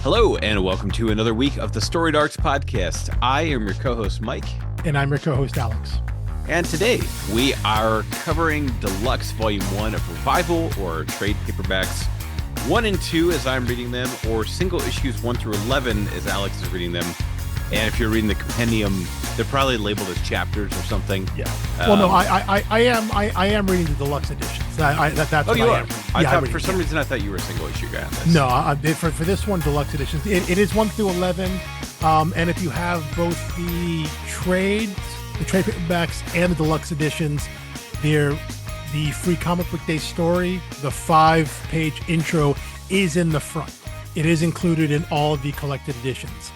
Hello, and welcome to another week of the Storied Arcs podcast. I am your co-host, Mike. And I'm your co-host, Alex. And today, we are covering Deluxe Volume 1 of Revival, or trade paperbacks 1 and 2 as I'm reading them, or single issues 1 through 11 as Alex is reading them. And if you're reading the compendium, they're probably labeled as chapters or something. Yeah. Well, no, I am reading the deluxe editions. That's what you I are. am. I thought for some reason I thought you were a single issue guy on this. No, for this one, deluxe editions. It is 1 through 11, and if you have both the trade paperbacks and the deluxe editions, the free comic book day story, the 5-page intro is in the front. It is included in all of the collected editions.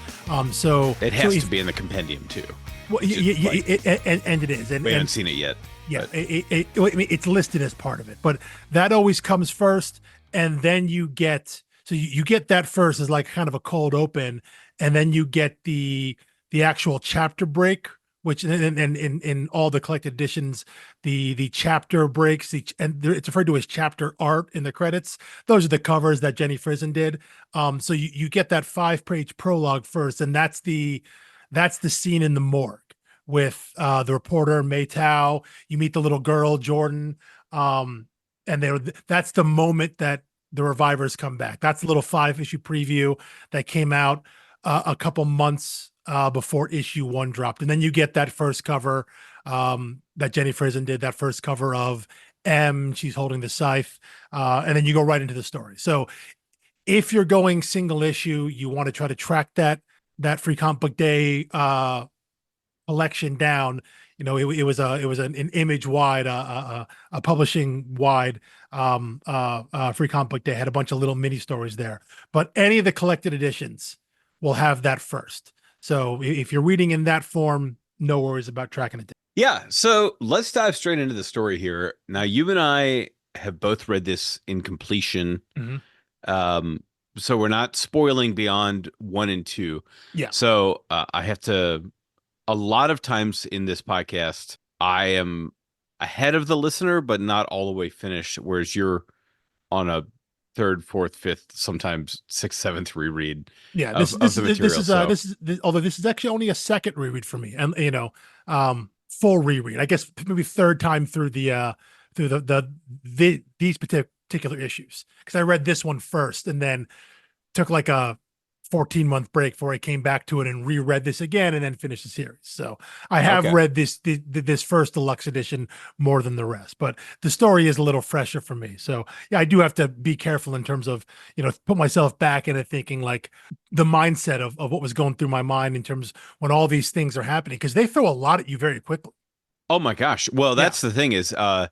So it has to be in the compendium too. Well, and it is. And we haven't seen it yet. Yeah, it's listed as part of it, but that always comes first, and then you get that first as like kind of a cold open, and then you get the actual chapter break, which in all the collected editions, the chapter breaks, and it's referred to as chapter art in the credits. Those are the covers that Jenny Frison did. So you get that 5-page prologue first, and that's the scene in the morgue with the reporter Maytow. You meet the little girl Jordan, and that's the moment that the revivers come back. That's the little 5-issue preview that came out a couple months before issue 1 dropped. And then you get that first cover that Jenny Frison did, that first cover of M, she's holding the scythe, and then you go right into the story. So if you're going single issue, you want to try to track that free comic book day collection down. You know, it was an image wide, a publishing wide free comic book day, had a bunch of little mini stories there. But any of the collected editions will have that first. So if you're reading in that form, no worries about tracking it down. Yeah, so let's dive straight into the story here. Now, you and I have both read this in completion. Mm-hmm. So we're not spoiling beyond 1 and 2. Yeah. So I have to, a lot of times in this podcast, I am ahead of the listener, but not all the way finished, whereas you're on a 3rd, 4th, 5th, sometimes 6th, 7th reread. Yeah, this is although this is actually only a 2nd reread for me, and full reread. I guess maybe 3rd time through these particular issues, because I read this one first and then took like a 14-month break before I came back to it and reread this again and then finished the series. So I have read this first deluxe edition more than the rest, but the story is a little fresher for me. So yeah, I do have to be careful in terms of, put myself back into thinking like the mindset of what was going through my mind in terms when all these things are happening, because they throw a lot at you very quickly. Oh my gosh. Well, that's the thing is, so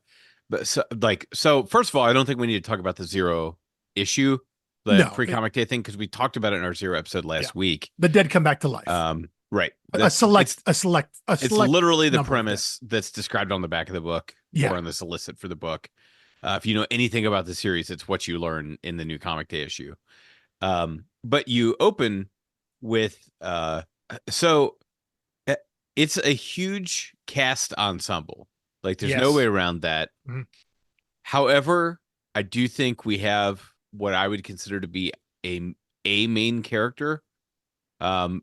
first of all, I don't think we need to talk about the 0 issue. Free comic day thing, because we talked about it in our 0 episode last week. The dead come back to life. Right. It's literally the premise that's described on the back of the book or on the solicit for the book. If you know anything about the series, it's what you learn in the new comic day issue. But you open with so it's a huge cast ensemble. Like there's no way around that. Mm-hmm. However, I do think we have what I would consider to be a main character,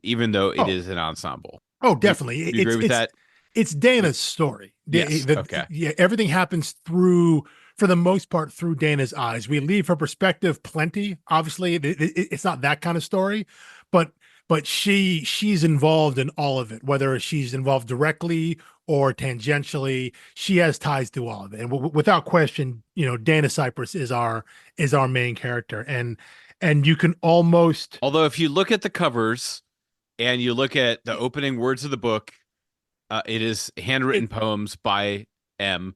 even though it is an ensemble. Oh, definitely. You agree with that? It's Dana's story. Yes. Okay. Yeah, everything happens for the most part, through Dana's eyes. We leave her perspective plenty. Obviously, it's not that kind of story, but she's involved in all of it, whether she's involved directly or tangentially. She has ties to all of it, and without question, Dana Cypress is our main character, and you can almost. Although, if you look at the covers and you look at the opening words of the book, it is handwritten poems by M.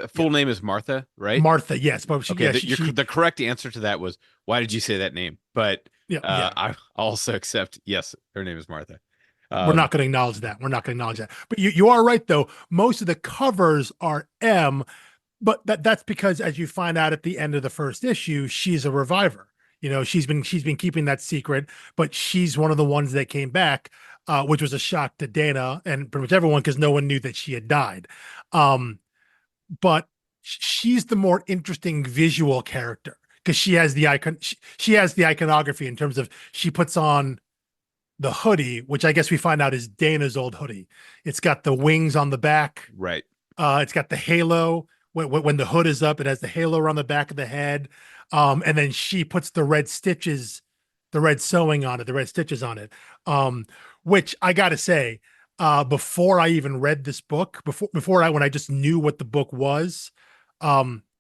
Full name is Martha, right? Martha, yes, but the correct answer to that was, why did you say that name? But I also accept, yes, her name is Martha. We're not going to acknowledge that. But you are right, though. Most of the covers are M, but that's because, as you find out at the end of the first issue, she's a reviver. She's been keeping that secret, but she's one of the ones that came back, which was a shock to Dana and pretty much everyone, because no one knew that she had died. But she's the more interesting visual character, because she has the icon. She has the iconography in terms of she puts on the hoodie, which I guess we find out is Dana's old hoodie. It's got the wings on the back. Right. It's got the halo. When the hood is up, it has the halo around the back of the head. And then she puts the red stitches, the red sewing on it, the red stitches on it. Which I gotta say, before I even read this book, when I just knew what the book was,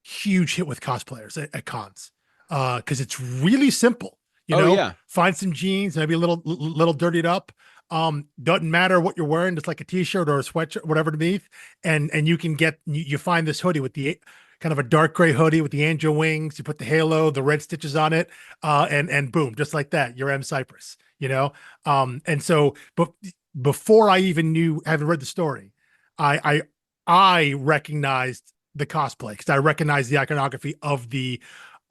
huge hit with cosplayers at cons. Because it's really simple. Oh yeah. Find some jeans, maybe a little dirtied up. Doesn't matter what you're wearing, just like a t-shirt or a sweatshirt, whatever underneath, and you can you find this hoodie with the kind of a dark gray hoodie with the angel wings. You put the halo, the red stitches on it, and boom, just like that, you're M. Cypress. And so, but before I even haven't read the story, I recognized the cosplay because I recognized the iconography of the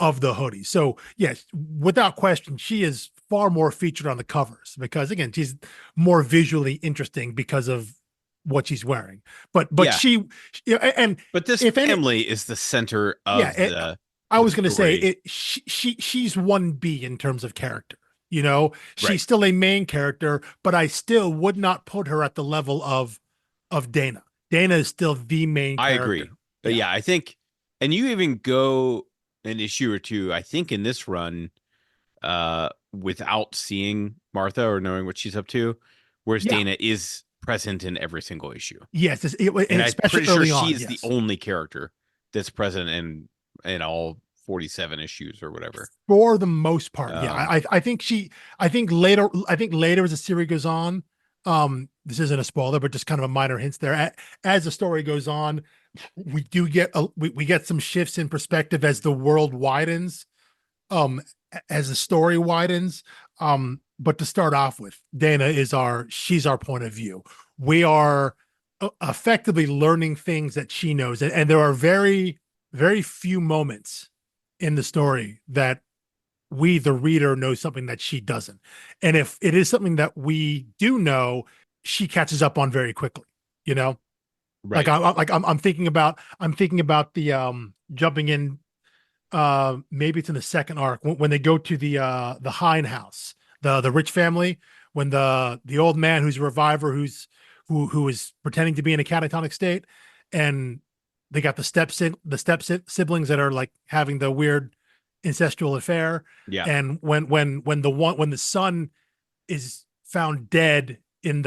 hoodie. So yes, without question, she is far more featured on the covers because again, she's more visually interesting because of what she's wearing. But but this family is the center of I was going to say she's 1B in terms of character. She's still a main character, but I still would not put her at the level of Dana. Dana is still the main character. I agree. But yeah, I think, and you even go an issue or two, I think, in this run, without seeing Martha or knowing what she's up to, whereas Dana is present in every single issue. Yes, and I'm pretty sure she's the only character that's present in all 47 issues or whatever. For the most part, I think later as the series goes on, this isn't a spoiler, but just kind of a minor hints there. As the story goes on, we do get we get some shifts in perspective as the world widens, as the story widens. But to start off with, Dana she's our point of view. We are effectively learning things that she knows, and there are very, very few moments in the story that we, the reader, know something that she doesn't. And if it is something that we do know, she catches up on very quickly. Right. I'm thinking about the jumping in. Maybe it's in the second arc when they go to the Hine house, the rich family, when the old man who's a reviver who is pretending to be in a catatonic state, and they got the step siblings that are like having the weird incestual affair. Yeah. And when the son is found dead in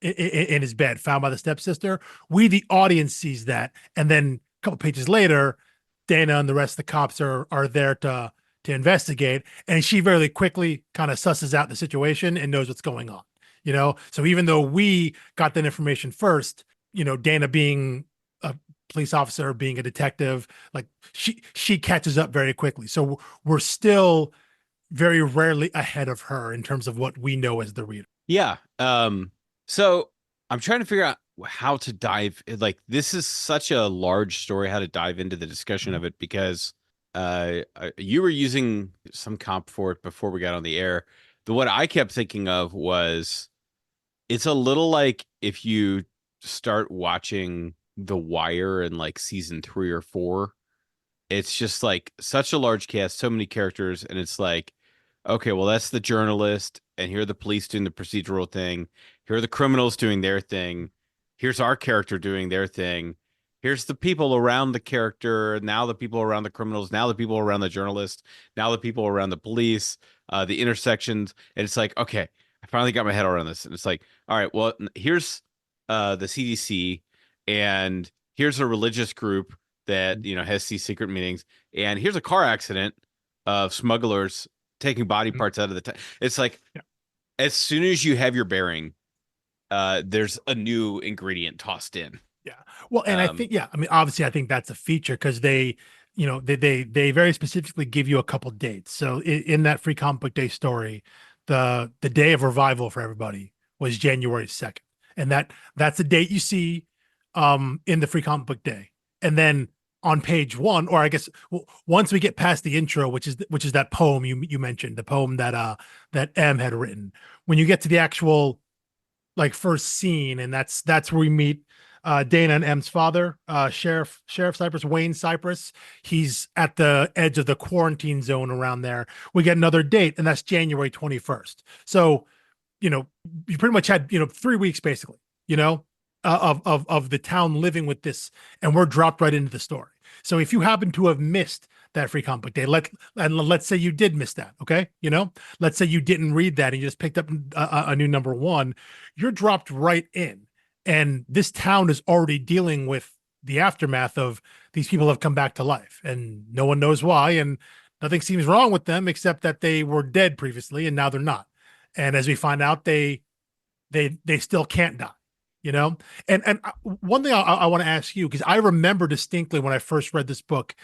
his bed, found by the stepsister, we, the audience, sees that, and then a couple pages later, Dana and the rest of the cops are there to investigate, and she very quickly kind of susses out the situation and knows what's going on. So even though we got that information first, Dana being a police officer, being a detective, like she catches up very quickly. So we're still very rarely ahead of her in terms of what we know as the reader. Yeah. So I'm trying to figure out how to dive. Like, this is such a large story, how to dive into the discussion of it, because you were using some comp for it before we got on the air. What I kept thinking of was, it's a little like if you start watching The Wire in like season 3 or 4. It's just like such a large cast, so many characters, and it's like, okay, well, that's the journalist, and here are the police doing the procedural thing. Here are the criminals doing their thing. Here's our character doing their thing. Here's the people around the character. Now the people around the criminals. Now the people around the journalist. Now the people around the police. The intersections. And it's like, okay, I finally got my head around this. And it's like, all right, well, here's the CDC, and here's a religious group that has these secret meetings, and here's a car accident of smugglers taking body parts out of the it's like, as soon as you have your bearing, there's a new ingredient tossed in. Well, and I think obviously I think that's a feature because they very specifically give you a couple dates. So in that Free Comic Book Day story, the day of revival for everybody was January 2nd, and that's the date you see in the Free Comic Book Day. And then on page 1, or I guess once we get past the intro, which is that poem you mentioned, the poem that M had written, when you get to the actual like first scene, and that's where we meet Dana and M's father, Sheriff Cypress, Wayne Cypress. He's at the edge of the quarantine zone around there. We get another date, and that's January 21st. So, you pretty much had 3 weeks basically, of the town living with this, and we're dropped right into the story. So if you happen to have missed that free comic book day, let's say you did miss that, okay? Let's say you didn't read that and you just picked up a new number one, you're dropped right in, and this town is already dealing with the aftermath of these people have come back to life, and no one knows why, and nothing seems wrong with them except that they were dead previously and now they're not. And as we find out, they still can't die. And one thing I want to ask you, because I remember distinctly when I first read this book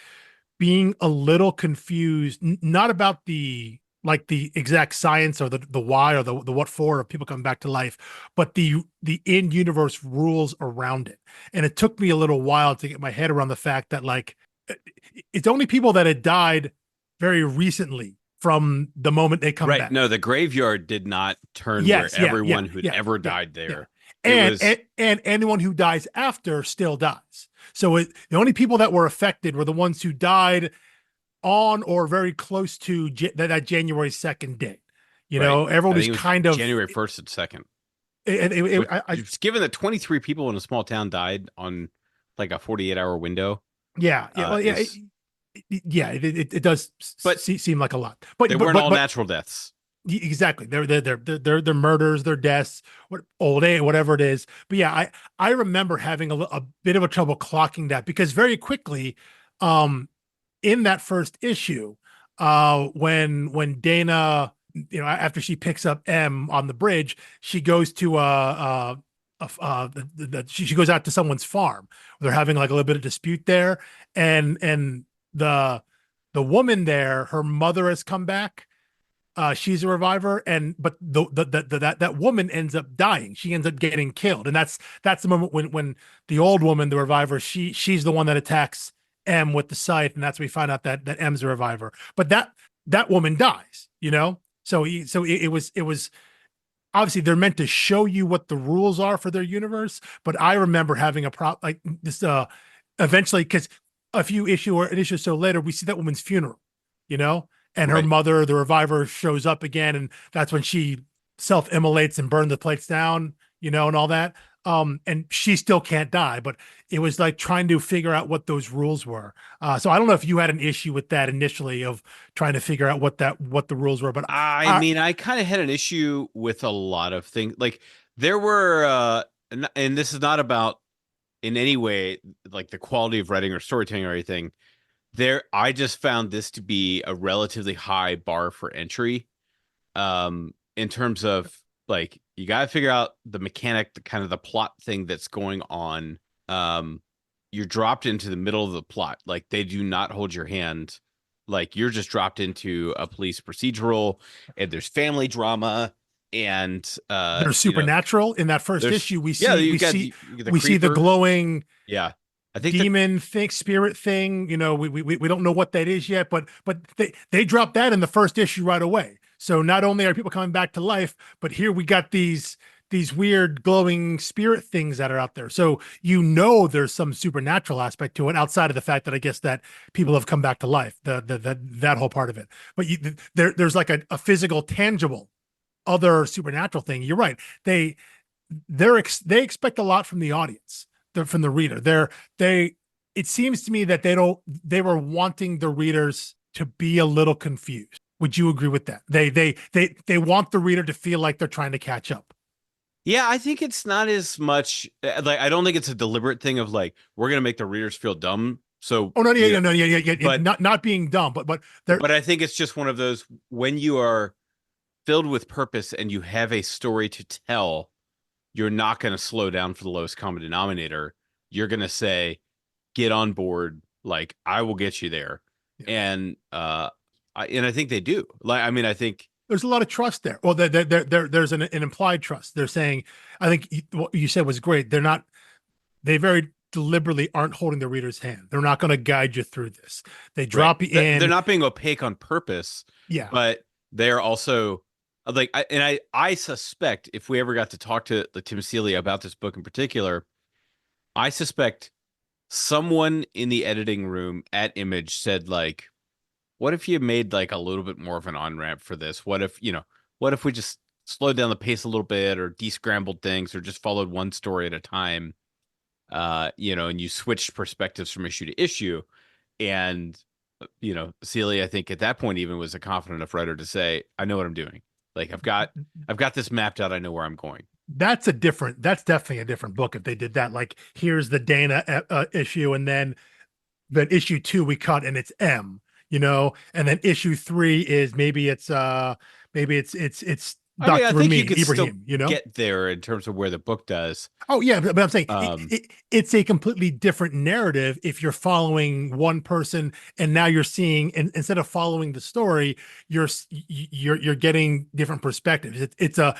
being a little confused, not about the exact science or the why or the what for of people coming back to life, but the in-universe rules around it. And it took me a little while to get my head around the fact that it's only people that had died very recently from the moment they come back. No, the graveyard did not turn where everyone who'd ever died there. And anyone who dies after still dies. So the only people that were affected were the ones who died on or very close to that January 2nd date. Everyone was kind of January 1st and 2nd. It's given that 23 people in a small town died on like a 48-hour window. It does seem like a lot, but they weren't all natural deaths. Exactly. They're murders, they're deaths, old age, whatever it is. But yeah, I remember having a bit of a trouble clocking that, because very quickly, in that first issue, when Dana, after she picks up M on the bridge, she goes to she goes out to someone's farm. They're having like a little bit of dispute there, and the woman there, her mother has come back. She's a reviver, but that woman ends up dying. She ends up getting killed, and that's the moment when the old woman, the reviver, she's the one that attacks M with the scythe, and that's when we find out that M's a reviver. But that woman dies, So it was obviously they're meant to show you what the rules are for their universe. But I remember having a problem like this. Eventually, because an issue or so later, we see that woman's funeral, and her mother, the reviver, shows up again, and that's when she self-immolates and burns the plates down, and all that. And she still can't die, but it was like trying to figure out what those rules were. So I don't know if you had an issue with that initially of trying to figure out what the rules were, but I mean, I kind of had an issue with a lot of things. Like there were, and this is not about in any way like the quality of writing or storytelling or anything. I just found this to be a relatively high bar for entry, in terms of like you got to figure out the mechanic, the kind of the plot thing that's going on. You're dropped into the middle of the plot. Like they do not hold your hand. Like you're just dropped into a police procedural, and there's family drama, and there's supernatural. In that first issue, we see the glowing. Yeah. I think demon spirit thing, we don't know what that is yet, but they dropped that in the first issue right away. So not only are people coming back to life, but here we got these weird glowing spirit things that are out there. So there's some supernatural aspect to it outside of the fact that I guess that people have come back to life. That whole part of it. But there's like a physical, tangible, other supernatural thing. You're right. They expect a lot from the audience. From the reader. It seems to me that they were wanting the readers to be a little confused. Would you agree with that? They want the reader to feel like they're trying to catch up. Yeah, I think it's not as much like I don't think it's a deliberate thing of like we're gonna make the readers feel dumb. So but not being dumb, but I think it's just one of those when you are filled with purpose and you have a story to tell. You're not going to slow down for the lowest common denominator. You're going to say, get on board. Like I will get you there. Yeah. And I think they do. Like, I mean, I think there's a lot of trust there. Well, there's an implied trust. They're saying, I think what you said was great. They very deliberately aren't holding the reader's hand. They're not going to guide you through this. They drop you in. They're not being opaque on purpose. Yeah. But they're also like, I suspect if we ever got to talk to Tim Seeley about this book in particular, I suspect someone in the editing room at Image said like, what if you made like a little bit more of an on-ramp for this? What if we just slowed down the pace a little bit or descrambled things or just followed one story at a time? And you switched perspectives from issue to issue. And, Seeley, I think at that point even was a confident enough writer to say, I know what I'm doing. Like I've got this mapped out. I know where I'm going. That's definitely a different book if they did that. Like, here's the Dana issue, and then issue 2 we cut and it's M, and then issue 3 is maybe it's I mean, I Dr. think Ramin, you could Ibrahim, still get there in terms of where the book does. Oh yeah, but I'm saying Um, it's a completely different narrative if you're following one person and now you're seeing, and instead of following the story, you're getting different perspectives. It's a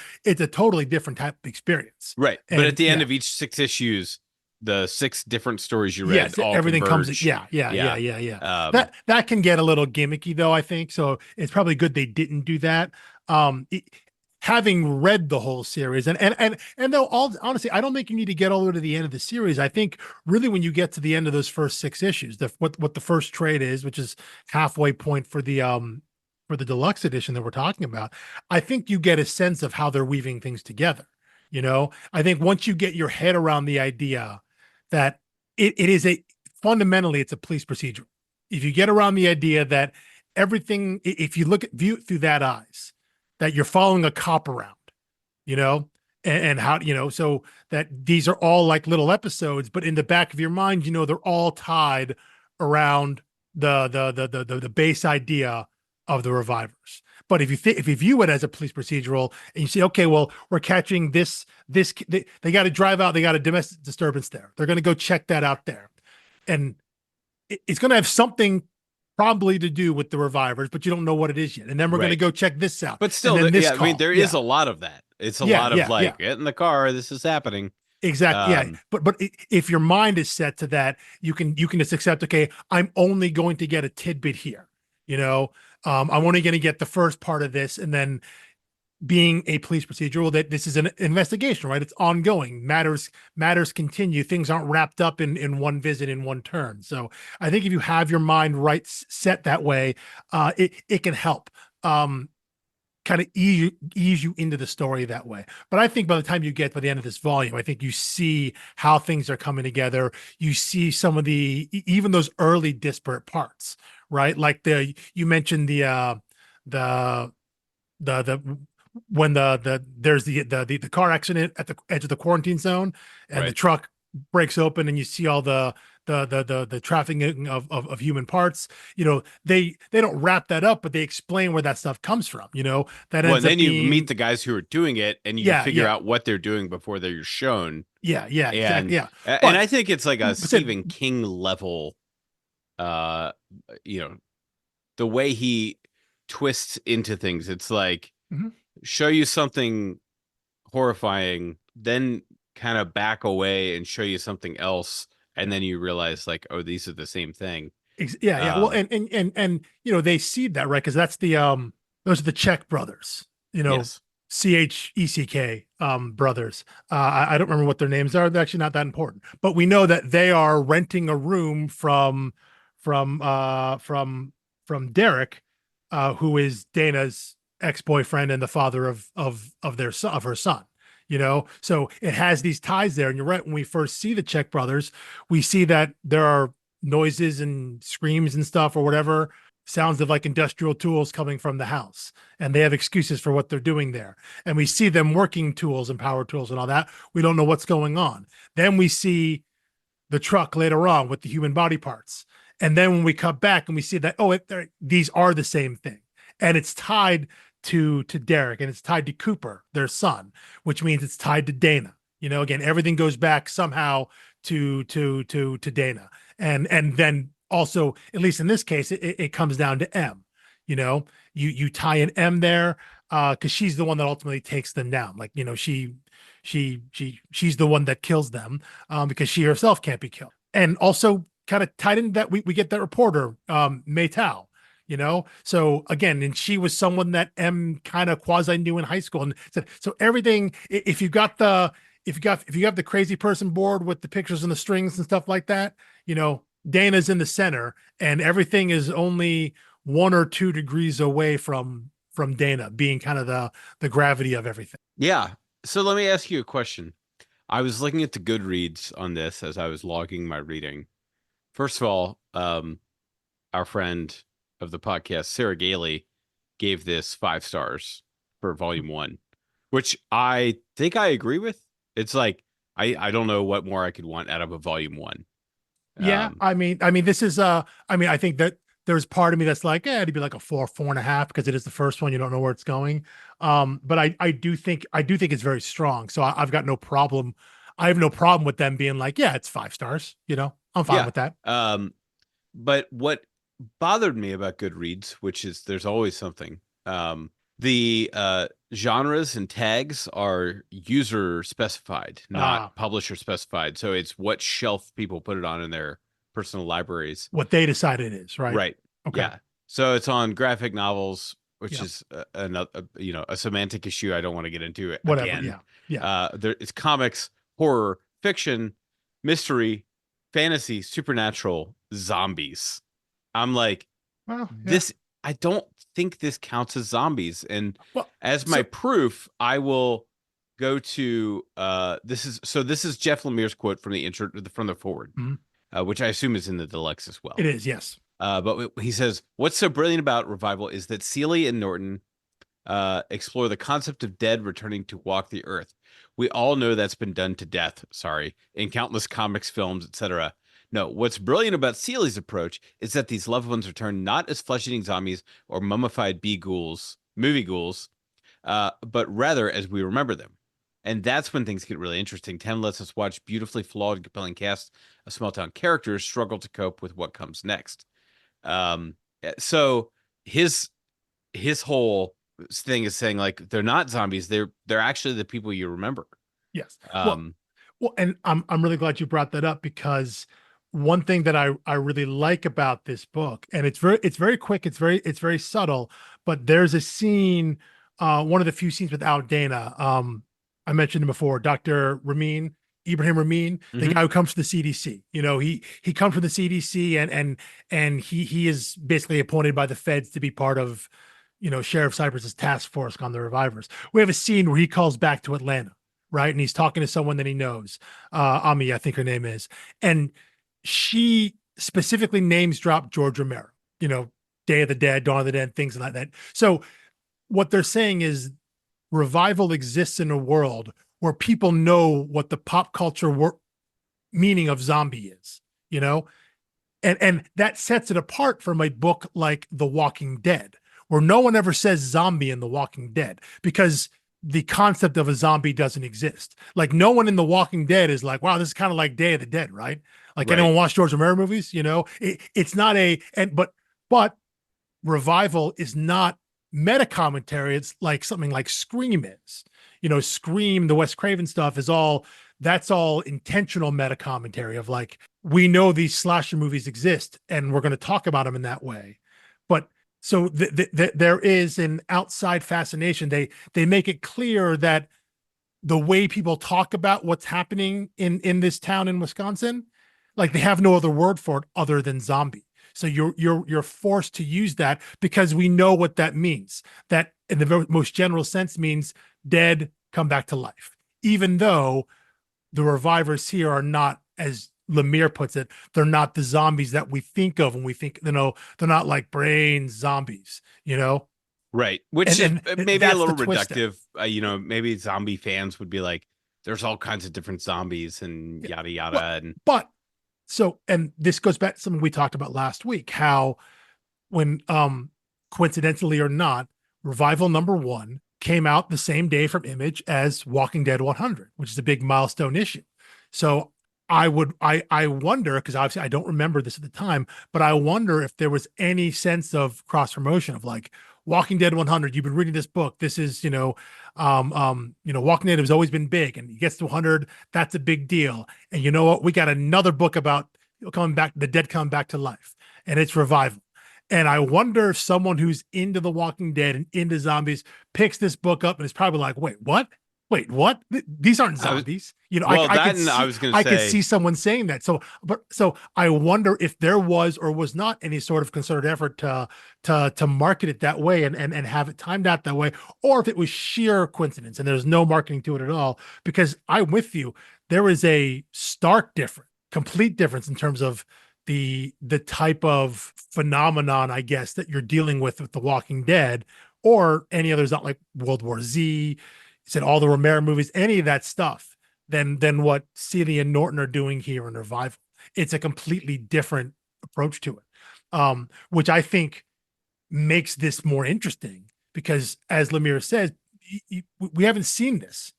totally different type of experience. right. But And at the end yeah, of each 6 issues, the 6 different stories you read yes, all everything converge. comes. Yeah, yeah, yeah, Yeah. yeah, yeah. Um, That can get a little gimmicky though, I think. So it's probably good they didn't do that. Having read the whole series, and though, all honestly, I don't think you need to get all the way to the end of the series. I think really when you get to the end of those first 6 issues, what the first trade is, which is halfway point for the deluxe edition that we're talking about, I think you get a sense of how they're weaving things together. I think once you get your head around the idea that it is fundamentally it's a police procedural. If you get around the idea that everything, if you view it through that eyes, that you're following a cop around, you know, and how, so that these are all like little episodes, but in the back of your mind, they're all tied around the base idea of the revivers. But if you view it as a police procedural and you say, okay, well, we're catching they got to drive out, they got a domestic disturbance there. They're going to go check that out there. And it's going to have something probably to do with the revivers, but you don't know what it is yet. And then we're going to go check this out. But still, and then this I mean, there is a lot of that. It's a lot of like, get in the car, this is happening. Exactly. Yeah. But if your mind is set to that, you can just accept, okay, I'm only going to get a tidbit here. I'm only going to get the first part of this, and then being a police procedural, that this is an investigation, right? It's ongoing. Matters continue. Things aren't wrapped up in one visit, in one turn. So I think if you have your mind set that way, it can help kind of ease you into the story that way. But I think by the time you get by the end of this volume, I think you see how things are coming together. You see some of even those early disparate parts, right? Like you mentioned the when there's the car accident at the edge of the quarantine zone, and the truck breaks open, and you see all the trafficking of human parts. They don't wrap that up, but they explain where that stuff comes from. That ends then you meet the guys who are doing it, and you figure out what they're doing before they're shown. Exactly. And I think it's like a Stephen King level, the way he twists into things. It's like, show you something horrifying, then kind of back away and show you something else, and then you realize like, oh, these are the same thing. Well, and they seed that, right? Because that's those are the Czech brothers, yes. Check brothers. I don't remember what their names are. They're actually not that important, but we know that they are renting a room from Derek, who is Dana's ex-boyfriend and the father of her son. So it has these ties there. And you're right, when we first see the Czech brothers, we see that there are noises and screams and stuff, or whatever, sounds of like industrial tools coming from the house, and they have excuses for what they're doing there. And we see them working tools and power tools and all that. We don't know what's going on. Then we see the truck later on with the human body parts. And then when we cut back and we see that, these are the same thing. And it's tied to Derek, and it's tied to Cooper, their son, which means it's tied to Dana. Again, everything goes back somehow to Dana. And then also, at least in this case, it comes down to M. You tie an M there because she's the one that ultimately takes them down. Like, she's the one that kills them because she herself can't be killed. And also kind of tied in that we get that reporter, Maytal. So again, and she was someone that M kind of quasi knew in high school. And so everything, if you got if you have the crazy person board with the pictures and the strings and stuff like that, Dana's in the center, and everything is only 1 or 2 degrees away from Dana being kind of the gravity of everything. Yeah. So let me ask you a question. I was looking at the Goodreads on this as I was logging my reading. First of all, our friend of the podcast, Sarah Gailey, gave this 5 stars for volume 1, which I think I agree with. It's like I don't know what more I could want out of a volume 1. Yeah, I mean, this is I think that there's part of me that's like, it'd be like a 4.5 because it is the first one. You don't know where it's going. But I do think it's very strong. So I've got no problem. I have no problem with them being like, yeah, it's 5 stars. I'm fine with that. But what bothered me about Goodreads, which is there's always something. The genres and tags are user specified, not publisher specified. So it's what shelf people put it on in their personal libraries. What they decide it is, right? Right. Okay. Yeah. So it's on graphic novels, which is a semantic issue I don't want to get into again. Yeah. Yeah. It's comics, horror, fiction, mystery, fantasy, supernatural, zombies. I'm like, this. I don't think this counts as zombies. And as my proof, I will go to this is Jeff Lemire's quote from the intro from the forward, which I assume is in the deluxe as well. It is, yes. But he says, what's so brilliant about Revival is that Seeley and Norton explore the concept of dead returning to walk the earth. We all know that's been done to death, in countless comics, films, etc. No, what's brilliant about Seeley's approach is that these loved ones return not as flesh-eating zombies or mummified movie ghouls, but rather as we remember them. And that's when things get really interesting. 10 lets us watch beautifully flawed and compelling cast of small-town characters struggle to cope with what comes next. So his whole thing is saying, like, they're not zombies. They're actually the people you remember. Yes. Well, and I'm really glad you brought that up, because one thing that I really like about this book, and it's very quick, it's very subtle, but there's a scene, one of the few scenes without Dana. I mentioned him before, Dr. Ibrahim Ramin, the guy who comes from the CDC. He comes from the CDC, and he is basically appointed by the feds to be part of, Sheriff Cypress's task force on the revivers. We have a scene where he calls back to Atlanta, right? And he's talking to someone that he knows, Ami, I think her name is, and she specifically names dropped George Romero, Day of the Dead, Dawn of the Dead, things like that. So what they're saying is Revival exists in a world where people know what the pop culture meaning of zombie is, and that sets it apart from a book like The Walking Dead, where no one ever says zombie in The Walking Dead, because the concept of a zombie doesn't exist. Like, no one in The Walking Dead is like, wow, this is kind of like Day of the Dead, right? Like, anyone watch George Romero movies? It's not but Revival is not meta commentary. It's like something like Scream is. Scream, the Wes Craven stuff that's all intentional meta commentary of, like, we know these slasher movies exist and we're going to talk about them in that way. But so there is an outside fascination. They make it clear that the way people talk about what's happening in this town in Wisconsin, like, they have no other word for it other than zombie. So you're forced to use that because we know what that means. That, in the most general sense, means dead come back to life. Even though the revivers here are not, as Lemire puts it, they're not the zombies that we think of when we think, they're not like brain zombies, Right. Which is maybe a little reductive. Maybe zombie fans would be like, there's all kinds of different zombies and yada, yada. And this goes back to something we talked about last week, how when, coincidentally or not, Revival #1 came out the same day from Image as Walking Dead 100, which is a big milestone issue. So I wonder, because obviously I don't remember this at the time, but I wonder if there was any sense of cross promotion of, like, Walking Dead 100. You've been reading this book. This is, Walking Dead has always been big, and he gets to 100. That's a big deal. And you know what? We got another book about coming back, the dead come back to life, and it's Revival. And I wonder if someone who's into The Walking Dead and into zombies picks this book up and is probably like, wait, what? wait, what? These aren't I was, zombies. well, I that could and I see, was going to say, someone saying that. So I wonder if there was or was not any sort of concerted effort to market it that way and have it timed out that way, or if it was sheer coincidence and there's no marketing to it at all. Because I'm with you, there is a stark difference, complete difference in terms of the type of phenomenon, I guess, that you're dealing with The Walking Dead or any others, not like World War Z, said all the Romero movies, any of that stuff, than what Seeley and Norton are doing here in Revival. It's a completely different approach to it, which I think makes this more interesting because, as Lemire says, we haven't seen this.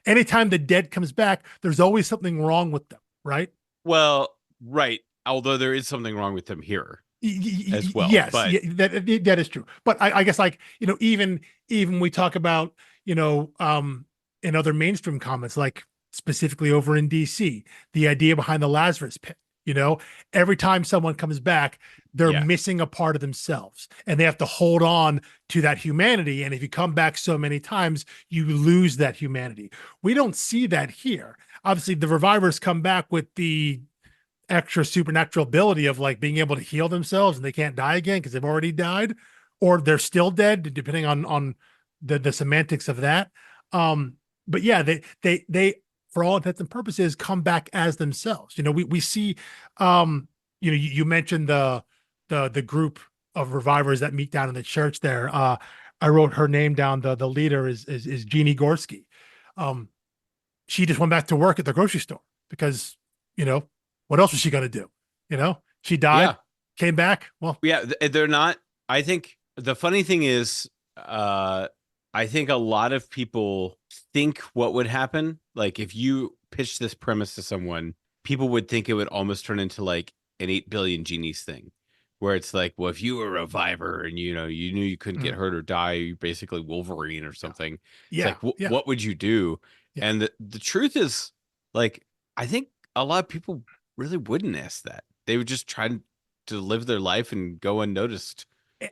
Anytime the dead comes back, there's always something wrong with them, right? well, right. Although there is something wrong with them here as well, Yes, but that is true. But I guess, like, even we talk about, in other mainstream comments, like specifically over in DC, the idea behind the Lazarus pit. Every time someone comes back, they're yeah, missing a part of themselves, and they have to hold on to that humanity. And if you come back so many times, you lose that humanity. We don't see that here. Obviously, the revivers come back with the extra supernatural ability of like being able to heal themselves and they can't die again because they've already died, or they're still dead, depending on the semantics of that. But yeah, they for all intents and purposes come back as themselves. We see, you mentioned the group of revivers that meet down in the church there. I wrote her name down. The leader is Jeannie Gorski. She just went back to work at the grocery store because, what else was she going to do? She died, yeah, came back. Well, yeah. They're not. I think the funny thing is, I think a lot of people think what would happen. Like if you pitch this premise to someone, people would think it would almost turn into like an 8 billion genies thing, where it's like, well, if you were a reviver and you knew you couldn't get hurt or die, you're basically Wolverine or something. It's yeah, like, yeah, what would you do? yeah. And the truth is, like, I think a lot of people really wouldn't ask that. They would just try to live their life and go unnoticed.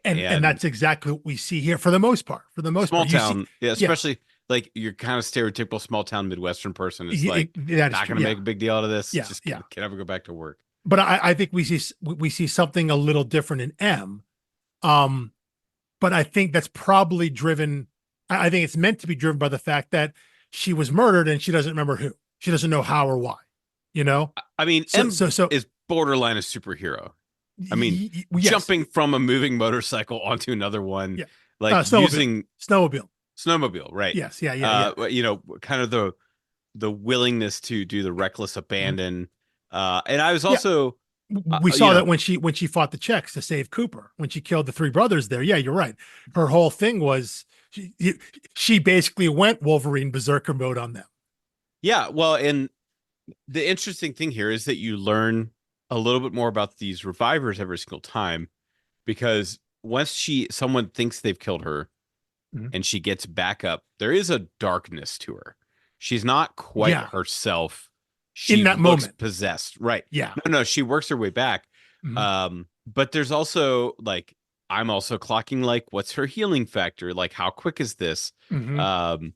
And And that's exactly what we see here for the most part. For the most small part, you see, town, yeah, yeah, especially like your kind of stereotypical small town Midwestern person is like that is not true. going to Yeah, make a big deal out of this. yeah, Just yeah. can ever go back to work. But I think we see something a little different in M. Um, but I think that's probably driven. I think it's meant to be driven by the fact that she was murdered and she doesn't remember who. She doesn't know how or why. I mean, So M so is borderline a superhero. I mean, yes, jumping from a moving motorcycle onto another one, yeah. like using Snowmobile. snowmobile, right? Yes, yeah. Kind of the willingness to do the reckless Mhm. abandon. And I was Yeah, also, we saw that when she fought the Czechs to save Cooper, when she killed the three brothers there. Yeah, you're right. Her whole thing was she basically went Wolverine berserker mode on them. yeah. Well, and the interesting thing here is that you learn a little bit more about these revivers every single time because once someone thinks they've killed her Mhm. and she gets back up, there is a darkness to her. She's not quite Yeah, herself. in She that looks moment. possessed. Right. Yeah. No, she works her way back. Mhm. But there's also like I'm also clocking like what's her healing factor? Like how quick is this? Mhm.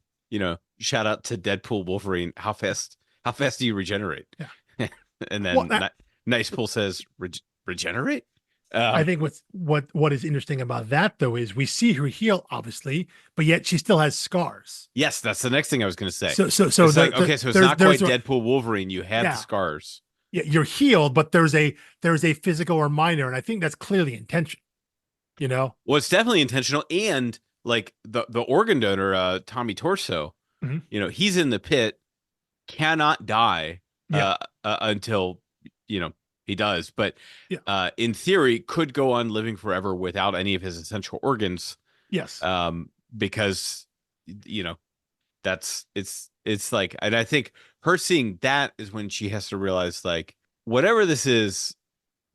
Shout out to Deadpool Wolverine. How fast do you regenerate? Yeah. And Well, then Nice Pool says regenerate. I think what is interesting about that though is we see her heal obviously, but yet she still has scars. Yes, that's the next thing I was going to say. So It's like, okay, so it's not quite Deadpool Wolverine. You have the yeah, scars. yeah, you're healed, but there's a physical reminder, and I think that's clearly intentional. You know, Well, it's definitely intentional. And like the organ donor, Tommy Torso, Mhm. he's in the pit, cannot die Yeah, until, he does. But yeah, in theory, could go on living forever without any of his essential organs. yes, Because, you know, it's like, and I think her seeing that is when she has to realize like whatever this is,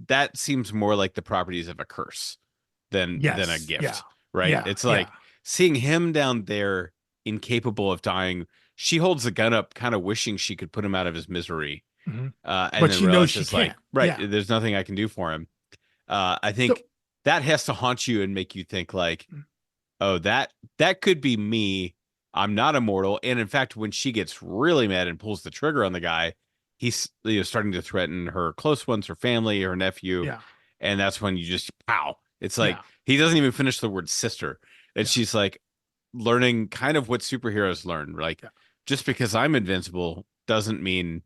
that seems more like the properties of a curse than a yes, yeah, gift, right? yeah, It's yeah. like seeing him down there incapable of dying. She holds the gun up, kind of wishing she could put him out of his misery, Mhm. and But then she knows she realizes like, can't. right, Yeah. there's nothing I can do for him. I So think that has to haunt you and make you think like, mm, oh, that could be me. I'm not immortal. And in fact, when she gets really mad and pulls the trigger on the guy, he's starting to threaten her close ones, her family, her nephew. Yeah. And that's when you just pow. It's like Yeah. he doesn't even finish the word sister. And Yeah. she's like learning kind of what superheroes learn. Like, Yeah. just because I'm invincible doesn't mean,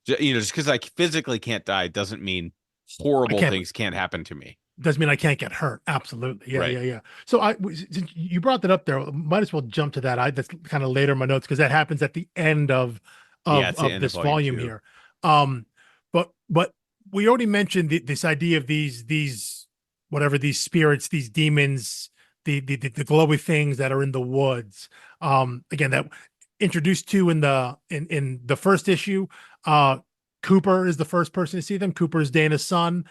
just because I physically can't die doesn't mean I horrible can't. things can't happen to me. Doesn't mean I can't get hurt. Absolutely. Yeah, Right. yeah, yeah. So since you brought that up there, might as well jump to that. That's kind of later in my notes because that happens at the end of Yeah, it's the end of this volume volume 2. here. But we already mentioned this idea of these whatever these spirits, these demons, the glowy things that are in the woods. Again, that introduced to in the first issue. Cooper is the first person to see them. Cooper is Dana's son.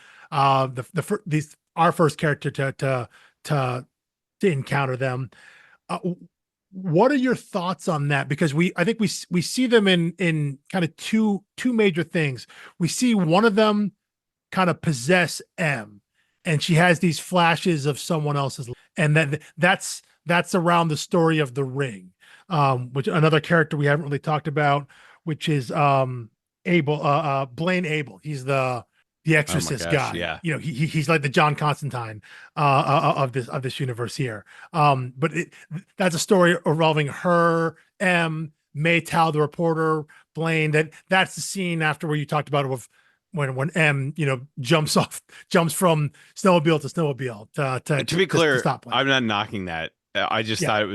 These our first character to encounter them. What are your thoughts on that? Because I think we see them in kind of two major things. We see one of them kind of possess M, and she has these flashes of someone else's, and that's around the story of the ring, which another character we haven't really talked about, which is Abel, Blaine Abel. He's the Oh my Exorcist gosh, guy. yeah. He's like the John Constantine of this universe here. But that's a story involving her, M, Maytal, the reporter, Blaine. That's the scene after where you talked about it with when M jumps from snowmobile to snowmobile To be clear, to stop Blaine. I'm not knocking that. I just thought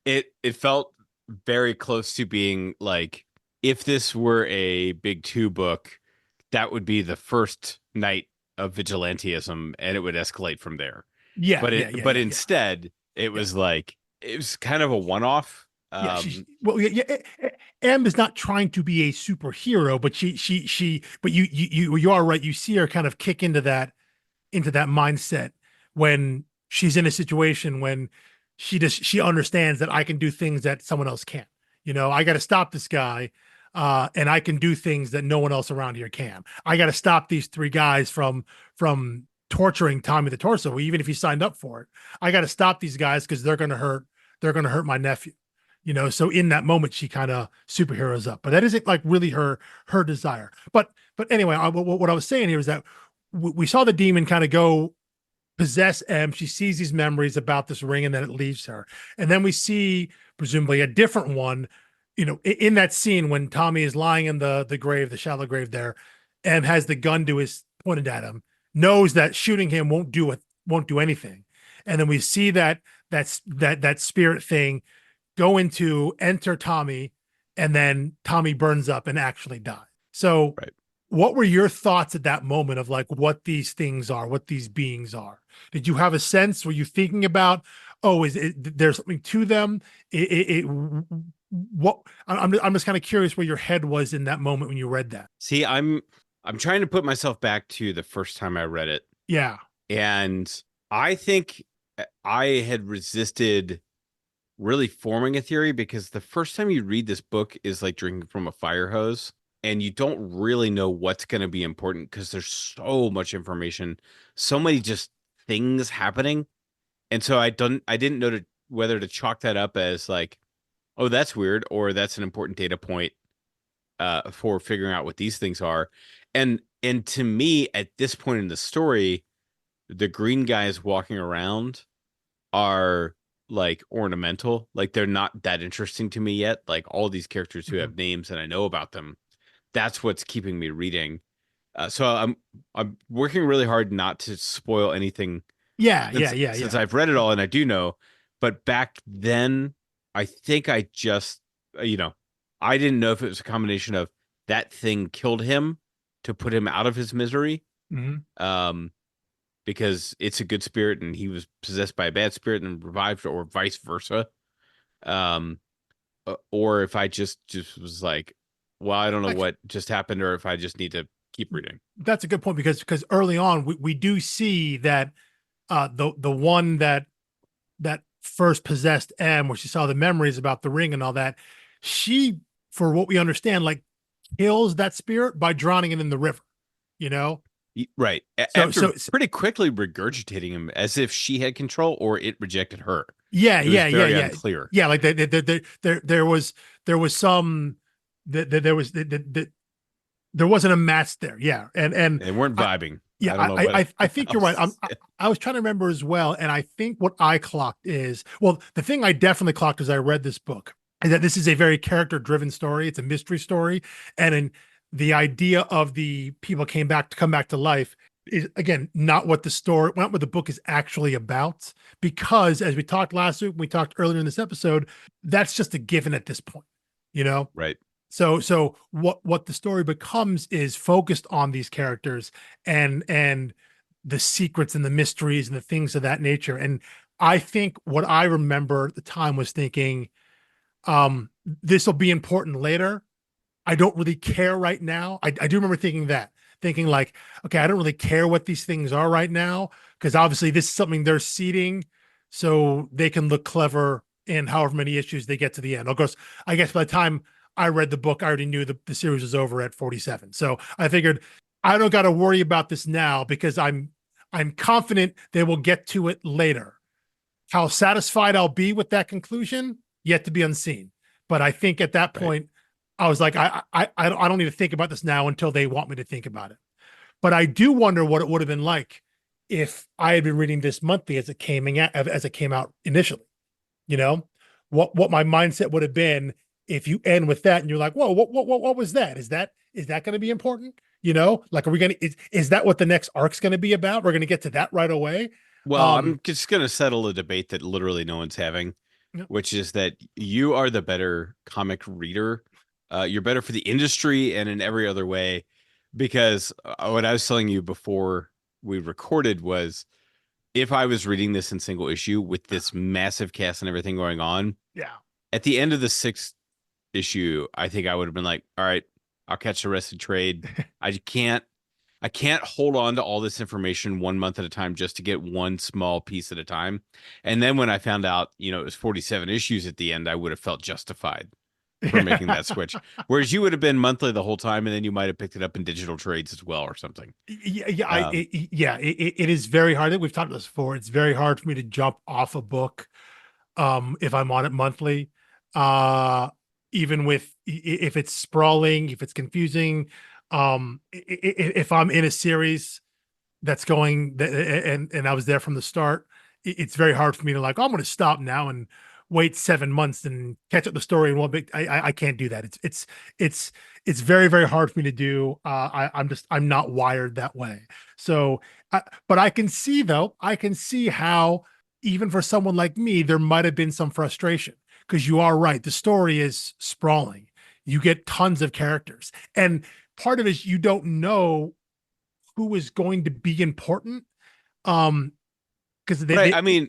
it felt very close to being like, if this were a big 2 book, that would be the first night of vigilantism and it would escalate from there. Yeah, but instead it was like, it was kind of a one-off. M is not trying to be a superhero, but but you are right. You see her kind of kick into that mindset when she's in a situation when she understands that I can do things that someone else can't. I got to stop this guy, and I can do things that no one else around here can. I got to stop these 3 guys from torturing Tommy the Torso, even if he signed up for it. I got to stop these guys because they're going to hurt my nephew. So in that moment, she kind of superheroes up, but that isn't like really her desire. But anyway, what I was saying here is that we saw the demon kind of go possess M. She sees these memories about this ring, and then it leaves her. And then we see presumably a different one, in that scene when Tommy is lying in the grave, the shallow grave there, M has the gun pointed at him, knows that shooting him won't do anything. And then we see that spirit thing enter Tommy, and then Tommy burns up and actually dies. So right. What were your thoughts at that moment of like what these things are, what these beings are? Did you have a sense? Were you thinking about, there's something to them? I'm just kind of curious where your head was in that moment when you read that. See, I'm trying to put myself back to the first time I read it. Yeah. And I think I had resisted really forming a theory, because the first time you read this book is like drinking from a fire hose, and you don't really know what's going to be important because there's so much information, so many just things happening. And so I didn't know whether to chalk that up as like, oh, that's weird, or that's an important data point for figuring out what these things are. And to me, at this point in the story, the green guys walking around are like ornamental. Like, they're not that interesting to me yet. Like, all these characters who have names and I know about them, that's what's keeping me reading. So I'm working really hard not to spoil anything. Since I've read it all and I do know, but back then I think I just, I didn't know if it was a combination of that thing killed him to put him out of his misery. Because it's a good spirit and he was possessed by a bad spirit and revived, or vice versa. Or if I just was like, well, I don't know what just happened, or if I just need to keep reading. That's a good point, because early on we do see that the one that first possessed M, where she saw the memories about the ring and all that, she, for what we understand, like kills that spirit by drowning it in the river, Right. After pretty quickly regurgitating him as if she had control or it rejected her. Yeah, It was yeah, yeah, very yeah, unclear. yeah. Like there was some there was there wasn't a match there. Yeah, and They weren't I vibing. yeah I don't know what I think you're right. else. I was trying to remember as well, and I think what I clocked is, well, the thing I definitely clocked as I read this book is that this is a very character driven story. It's a mystery story, and in the idea of the people come back to life is, again, not what the book is actually about, because as we talked last week, we talked earlier in this episode, that's just a given at this point, you know. Right. So what the story becomes is focused on these characters and the secrets and the mysteries and the things of that nature. And I think what I remember at the time was thinking, this will be important later. I don't really care right now. I do remember thinking like, okay, I don't really care what these things are right now, because obviously this is something they're seeding so they can look clever in however many issues they get to the end. Of course, I guess by the time I read the book, I already knew the series was over at 47. So I figured I don't got to worry about this now, because I'm confident they will get to it later. How satisfied I'll be with that conclusion, yet to be unseen. But I think at that point, I was like, I don't need to think about this now until they want me to think about it. But I do wonder what it would have been like if I had been reading this monthly as it came out initially. You know, what my mindset would have been if you end with that and you're like, whoa, what was that? Is that going to be important? You know, like, are we going to, is that what the next arc's going to be about? We're going to get to that right away. Well, I'm just going to settle a debate that literally no one's having, which is that you are the better comic reader. You're better for the industry and in every other way, because what I was telling you before we recorded was, if I was reading this in single issue with this massive cast and everything going on, yeah, at the end of the 6th issue, I think I would have been like, all right, I'll catch the rest of the trade. I can't hold on to all this information 1 month at a time just to get one small piece at a time. And then when I found out, it was 47 issues at the end, I would have felt justified for making that switch. Whereas you would have been monthly the whole time, and then you might have picked it up in digital trades as well or something. It is very hard. We've talked about this before. It's very hard for me to jump off a book if I'm on it monthly. Even if it's sprawling, if it's confusing, if I'm in a series that's going and I was there from the start, it's very hard for me to like, oh, I'm going to stop now and wait 7 months and catch up the story in one big. I can't do that. It's very, very hard for me to do. I'm not wired that way. So, but I can see how, even for someone like me, there might have been some frustration, because you are right. The story is sprawling. You get tons of characters, and part of it is you don't know who is going to be important. Because I mean,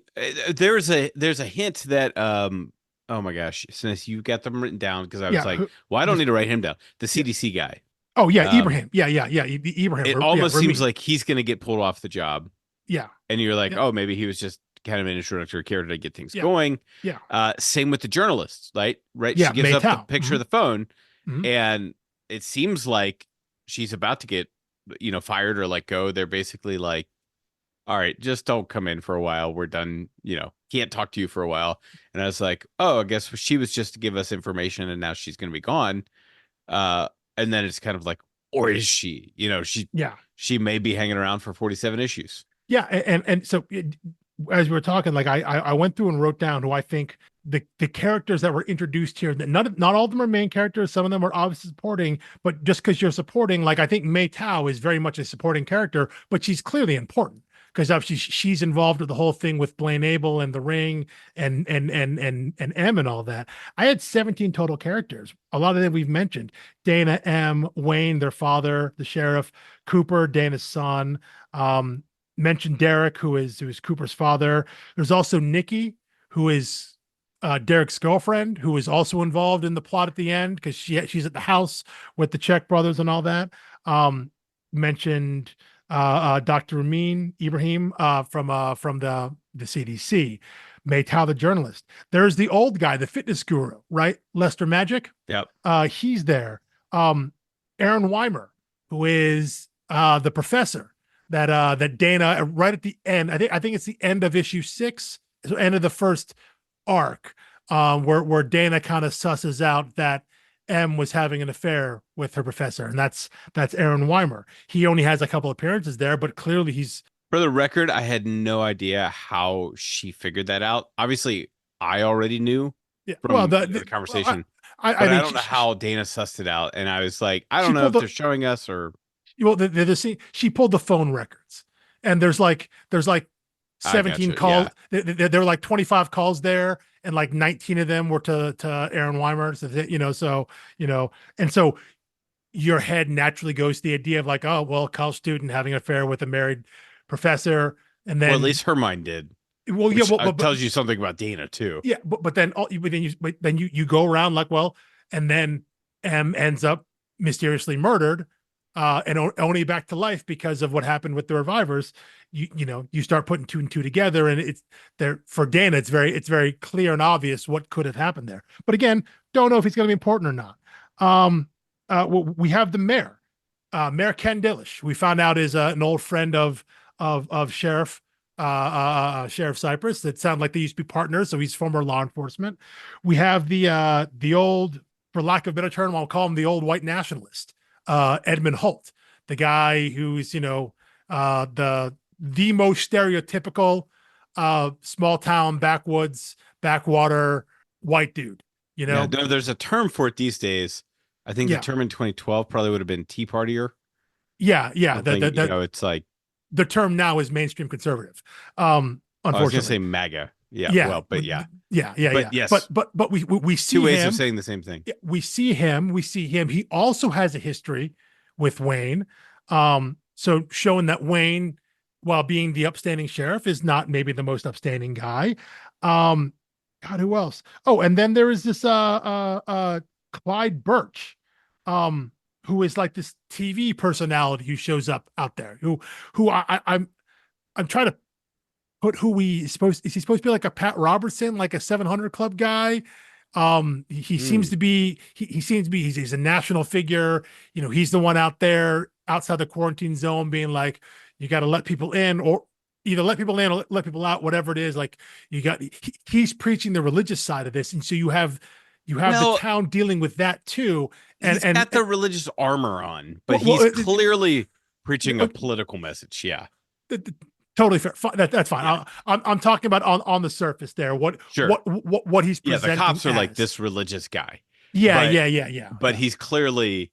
there's a hint that oh my gosh, since you got them written down, because I was like, well, I don't need to write him down. The CDC guy. Oh yeah, Ibrahim. Yeah. Ibrahim. It almost seems like he's going to get pulled off the job. Yeah. And you're like, oh, maybe he was just kind of an introductory character to get things going. Yeah. Same with the journalists, right? Yeah, she gives up the picture of the phone, Mm-hmm. and it seems like she's about to get, fired or let go. They're basically like, all right, just don't come in for a while. We're done. Can't talk to you for a while. And I was like, oh, I guess she was just to give us information, and now she's going to be gone. And then it's kind of like, or is she? She may be hanging around for 47 issues. Yeah, and so as we were talking, like I went through and wrote down who I think the characters that were introduced here. That not all of them are main characters. Some of them are obviously supporting, but just because you're supporting, like I think Mei Tao is very much a supporting character, but she's clearly important, because obviously she's involved with the whole thing with Blaine Abel and the Ring and M and all that. I had 17 total characters. A lot of them we've mentioned: Dana, M, Wayne, their father, the sheriff, Cooper, Dana's son. Mentioned Derek, who is Cooper's father. There's also Nikki, who is Derek's girlfriend, who is also involved in the plot at the end, because she's at the house with the Czech brothers and all that. Mentioned Dr. Ibrahim from the CDC. Mei Tao, the journalist. There's the old guy, the fitness guru, right? Lester Magic. Yep. He's there. Aaron Weimer, who is the professor that Dana, right at the end, I think it's the end of issue 6, end of the first arc, where Dana kind of susses out that M was having an affair with her professor, and that's Aaron Weimer. He only has a couple appearances there, but clearly he's. For the record, I had no idea how she figured that out. Obviously, I already knew from the conversation, but I don't know how Dana sussed it out. And I was like, I don't know if they're showing us or. Well, she pulled the phone records, and there's like 17 calls. Yeah. There were like 25 calls there, and like 19 of them were to Aaron Weimer. So and so your head naturally goes to the idea of like, oh, well, college student having an affair with a married professor, and then at least her mind did. Well, yeah, but tells you something about Dana too. Yeah, but then you go around like, well, and then M ends up mysteriously murdered, and only back to life because of what happened with the revivers. You start putting two and two together, and it's there for Dana. It's very clear and obvious what could have happened there. But again, don't know if he's going to be important or not. We have the mayor, Mayor Ken Dillish. We found out is an old friend of Sheriff Cypress. That sound like they used to be partners, so he's former law enforcement. We have the old, for lack of a better term, I'll call him the old white nationalist, Edmund Holt, the guy who's the most stereotypical small town backwoods backwater white dude. Yeah, there's a term for it these days. I think the term in 2012 probably would have been Tea Partier. Yeah. It's like the term now is mainstream conservative. Unfortunately, I was going to say MAGA. Yeah. Well, but yeah. But yes. But we see two ways him, of saying the same thing. We see him. He also has a history with Wayne. So showing that Wayne, while being the upstanding sheriff, is not maybe the most upstanding guy. God, who else? Oh, and then there is this Clyde Birch, who is like this TV personality who shows up out there. Who I'm trying to put who is he supposed to be like a Pat Robertson, like a 700 Club guy? He seems to be. He seems to be. He's a national figure. He's the one out there outside the quarantine zone, being like, you got to let people in, or either let people in or let people out, whatever it is. Like he's preaching the religious side of this, and so you have the town dealing with that too. And he's got the religious armor on, but he's clearly preaching a political message. Yeah, totally fair. That's fine. Yeah. I'm talking about on the surface there. What he's presenting. Yeah, the cops are like this religious guy. Yeah. But he's clearly,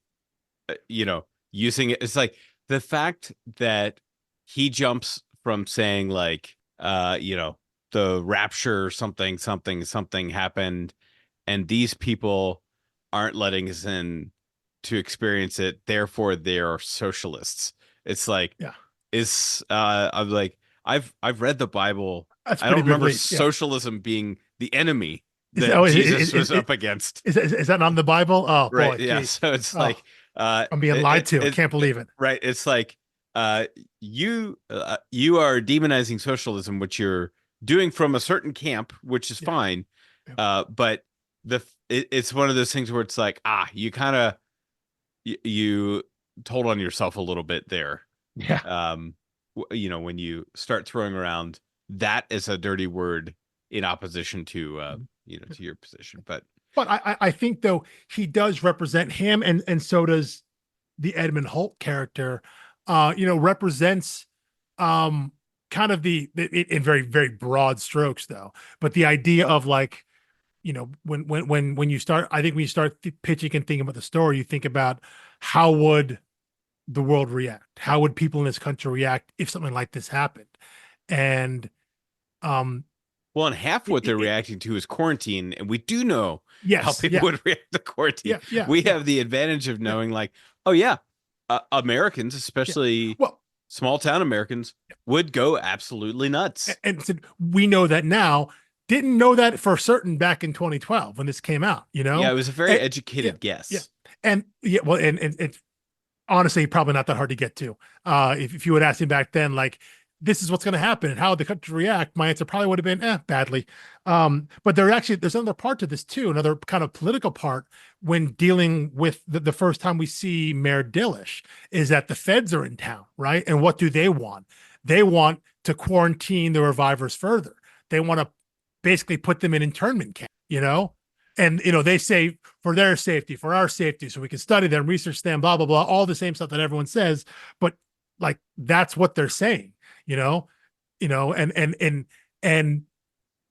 using it. It's like the fact that he jumps from saying like, the rapture, something happened, and these people aren't letting us in to experience it. Therefore, they are socialists. It's like, I'm like, I've read the Bible. I don't remember socialism being the enemy that Jesus was up against. Is that not in the Bible? Oh, right. Boy, yeah. So it's like, I'm being lied to. I can't believe it. Right. It's like, you are demonizing socialism, which you're doing from a certain camp, which is fine. But it's one of those things where it's like, you kind of, you told on yourself a little bit there. Yeah. When you start throwing around that as a dirty word in opposition to, to your position. But I think though he does represent him, and so does the Edmund Holt character, represents, kind of in very, very broad strokes though, but the idea of like, when you start, I think when you start pitching and thinking about the story, you think about how would the world react? How would people in this country react if something like this happened? And, and half what they're reacting to is quarantine, and we do know how people would react to quarantine. We have the advantage of knowing, like, Americans, especially small town Americans, would go absolutely nuts. And we know that now. Didn't know that for certain back in 2012 when this came out. Yeah, it was a very educated guess. Yeah, and it's honestly probably not that hard to get to. If you would ask him back then, like, this is what's going to happen and how the country react, my answer probably would have been badly. But there's another part to this too, another kind of political part when dealing with the first time we see Mayor Dillish, is that the feds are in town, right? And what do they want? They want to quarantine the revivers further. They want to basically put them in internment camp, and they say for their safety, for our safety, so we can study them, research them, blah blah blah, all the same stuff that everyone says, but like that's what they're saying, and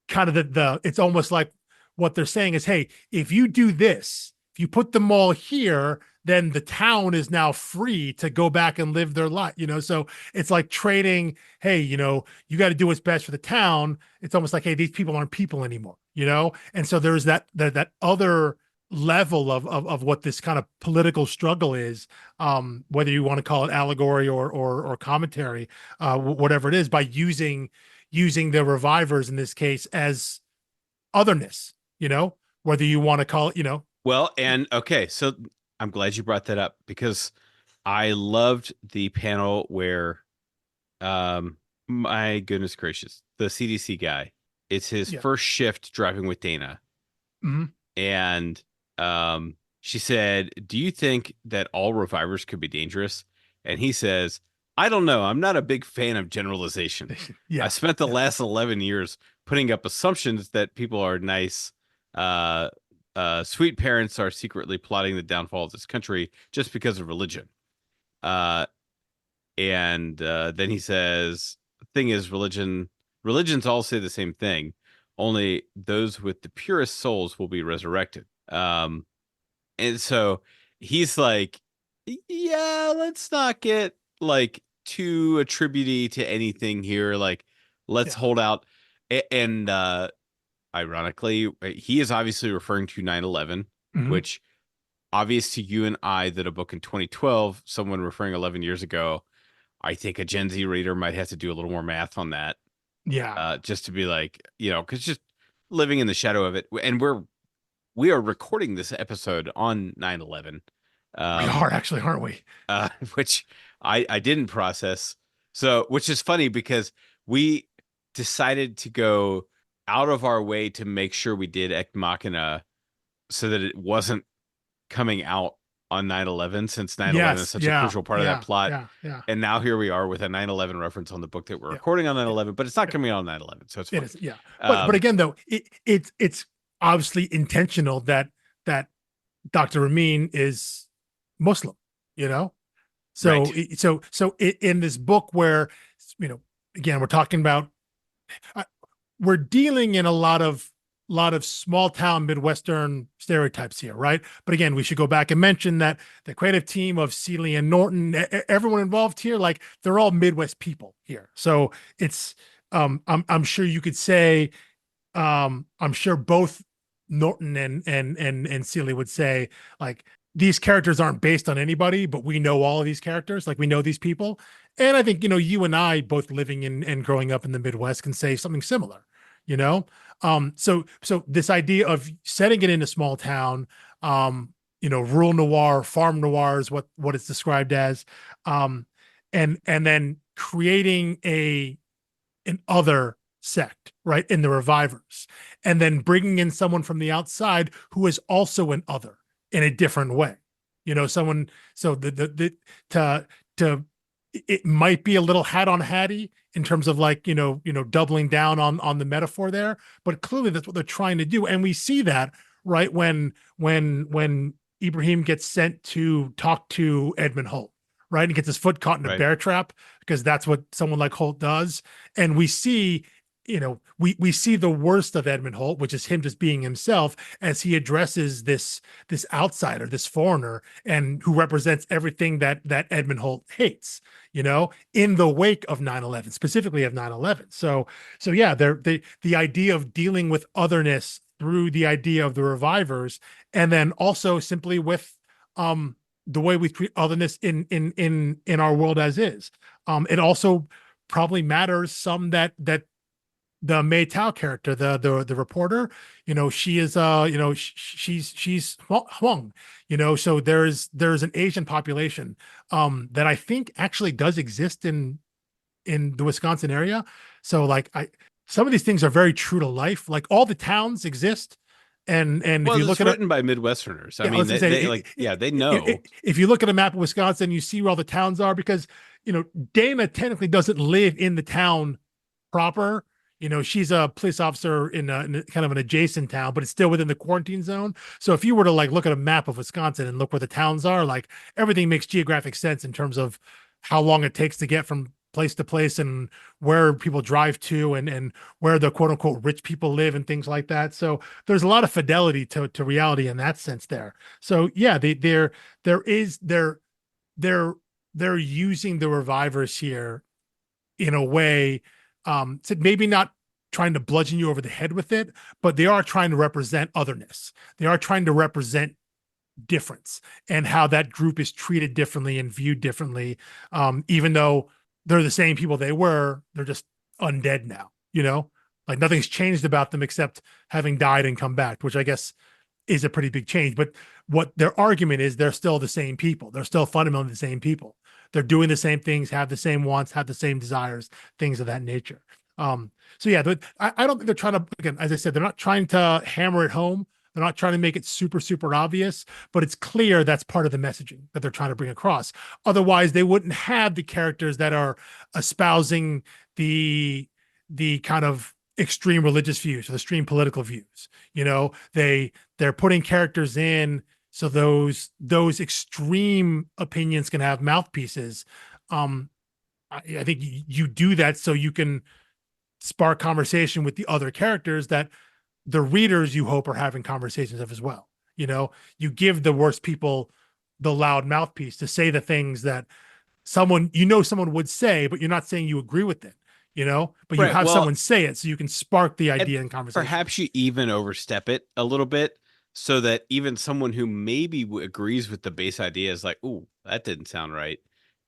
kind of the it's almost like what they're saying is, hey, if you do this, if you put them all here, then the town is now free to go back and live their life, so it's like trading, hey, you got to do what's best for the town. It's almost like, hey, these people aren't people anymore, and so there's that other level of what this kind of political struggle is, whether you want to call it allegory or commentary, whatever it is, by using the revivers in this case as otherness, whether you want to call it, Well, and okay, so I'm glad you brought that up, because I loved the panel where, my goodness gracious, the CDC guy, it's his first shift driving with Dana. Mm-hmm. And she said, do you think that all revivers could be dangerous? And he says, I don't know. I'm not a big fan of generalization. I spent the last 11 years putting up assumptions that people are nice. Sweet parents are secretly plotting the downfall of this country just because of religion. And then he says, the thing is, religions all say the same thing. Only those with the purest souls will be resurrected. And so he's like, yeah, let's not get like too attributey to anything here. Like, let's hold out. And ironically, he is obviously referring to 9/11, which obvious to you and I that a book in 2012, someone referring 11 years ago, I think a Gen Z reader might have to do a little more math on that. Yeah. Just to be like, because just living in the shadow of it. And we are recording this episode on 9/11. We are actually, aren't we? Which I didn't process. So, which is funny because we decided to go out of our way to make sure we did Ex Machina so that it wasn't coming out on 9/11, since 9/11 is such a crucial part of that plot. Yeah. And now here we are with a 9/11 reference on the book that we're recording on 9/11, but it's not coming out on 9/11, so it's fine. It is, but again, though, it's obviously intentional that Dr. Amin is Muslim, so right. so in this book where, again, we're talking about, we're dealing in a lot of small town Midwestern stereotypes here, right? But again, we should go back and mention that the creative team of Seeley and Norton, everyone involved here, like, they're all Midwest people here. So it's, I'm sure you could say, I'm sure both Norton and Seeley would say, like, these characters aren't based on anybody, but we know all of these characters, like, we know these people. And I think, you and I, both living in and growing up in the Midwest, can say something similar, so this idea of setting it in a small town, rural noir, farm noir is what it's described as, and then creating an other sect, right, in the revivers, and then bringing in someone from the outside who is also an other in a different way, someone, so it might be a little hat on hatty in terms of, like, doubling down on the metaphor there, but clearly that's what they're trying to do. And we see that, right, when Ibrahim gets sent to talk to Edmund Holt, right, and gets his foot caught in a bear trap, because that's what someone like Holt does. And we see, we see the worst of Edmund Holt, which is him just being himself, as he addresses this outsider, this foreigner, and who represents everything that Edmund Holt hates, in the wake of 9/11, specifically of 9/11. So yeah, the idea of dealing with otherness through the idea of the revivers, and then also simply with the way we treat otherness in our world as is. It also probably matters some that the Mei Tao character, the reporter, she is she's Hmong, so there's an Asian population that I think actually does exist in the Wisconsin area. So, like, some of these things are very true to life. Like, all the towns exist. And well, if you look at written by Midwesterners, I mean, they know. If you look at a map of Wisconsin, you see where all the towns are, because Dana technically doesn't live in the town proper. She's a police officer in kind of an adjacent town, but it's still within the quarantine zone. So if you were to like look at a map of Wisconsin and look where the towns are, like everything makes geographic sense in terms of how long it takes to get from place to place and where people drive to and where the quote unquote rich people live and things like that. So there's a lot of fidelity to reality in that sense there. So yeah, they're using the revivers here in a way, so maybe not trying to bludgeon you over the head with it, but they are trying to represent otherness. They are trying to represent difference and how that group is treated differently and viewed differently. Even though they're the same people they're just undead now, like nothing's changed about them except having died and come back, which I guess is a pretty big change. But what their argument is, they're still the same people. They're still fundamentally the same people. They're doing the same things, have the same wants, have the same desires, things of that nature. So yeah, I don't think they're trying to, again, as I said, they're not trying to hammer it home. They're not trying to make it super, super obvious, but it's clear that's part of the messaging that they're trying to bring across. Otherwise, they wouldn't have the characters that are espousing the kind of extreme religious views or the extreme political views. They're putting characters in so those extreme opinions can have mouthpieces. I think you do that so you can spark conversation with the other characters that the readers you hope are having conversations of as well. You give the worst people the loud mouthpiece to say the things that someone would say, but you're not saying you agree with it, but you have someone say it so you can spark the idea in conversation. Perhaps you even overstep it a little bit so that even someone who maybe agrees with the base idea is like, ooh, that didn't sound right.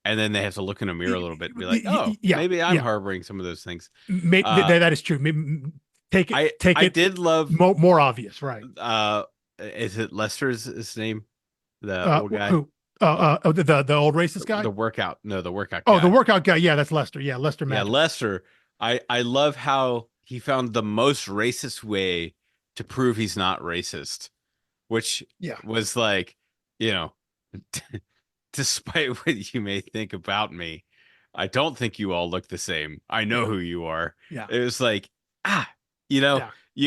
And then they have to look in a mirror a little bit and be like, oh, maybe I'm harboring some of those things. That is true. Maybe take it. I did love more obvious, right? Is it Lester's his name? The old guy. Who? The old racist guy. The workout. No, the workout guy. Oh, the workout guy. Yeah, that's Lester. Yeah, Lester. Magic. Yeah, Lester. I love how he found the most racist way to prove he's not racist, which was like, despite what you may think about me, I don't think you all look the same. I know who you are. Yeah. It was like, you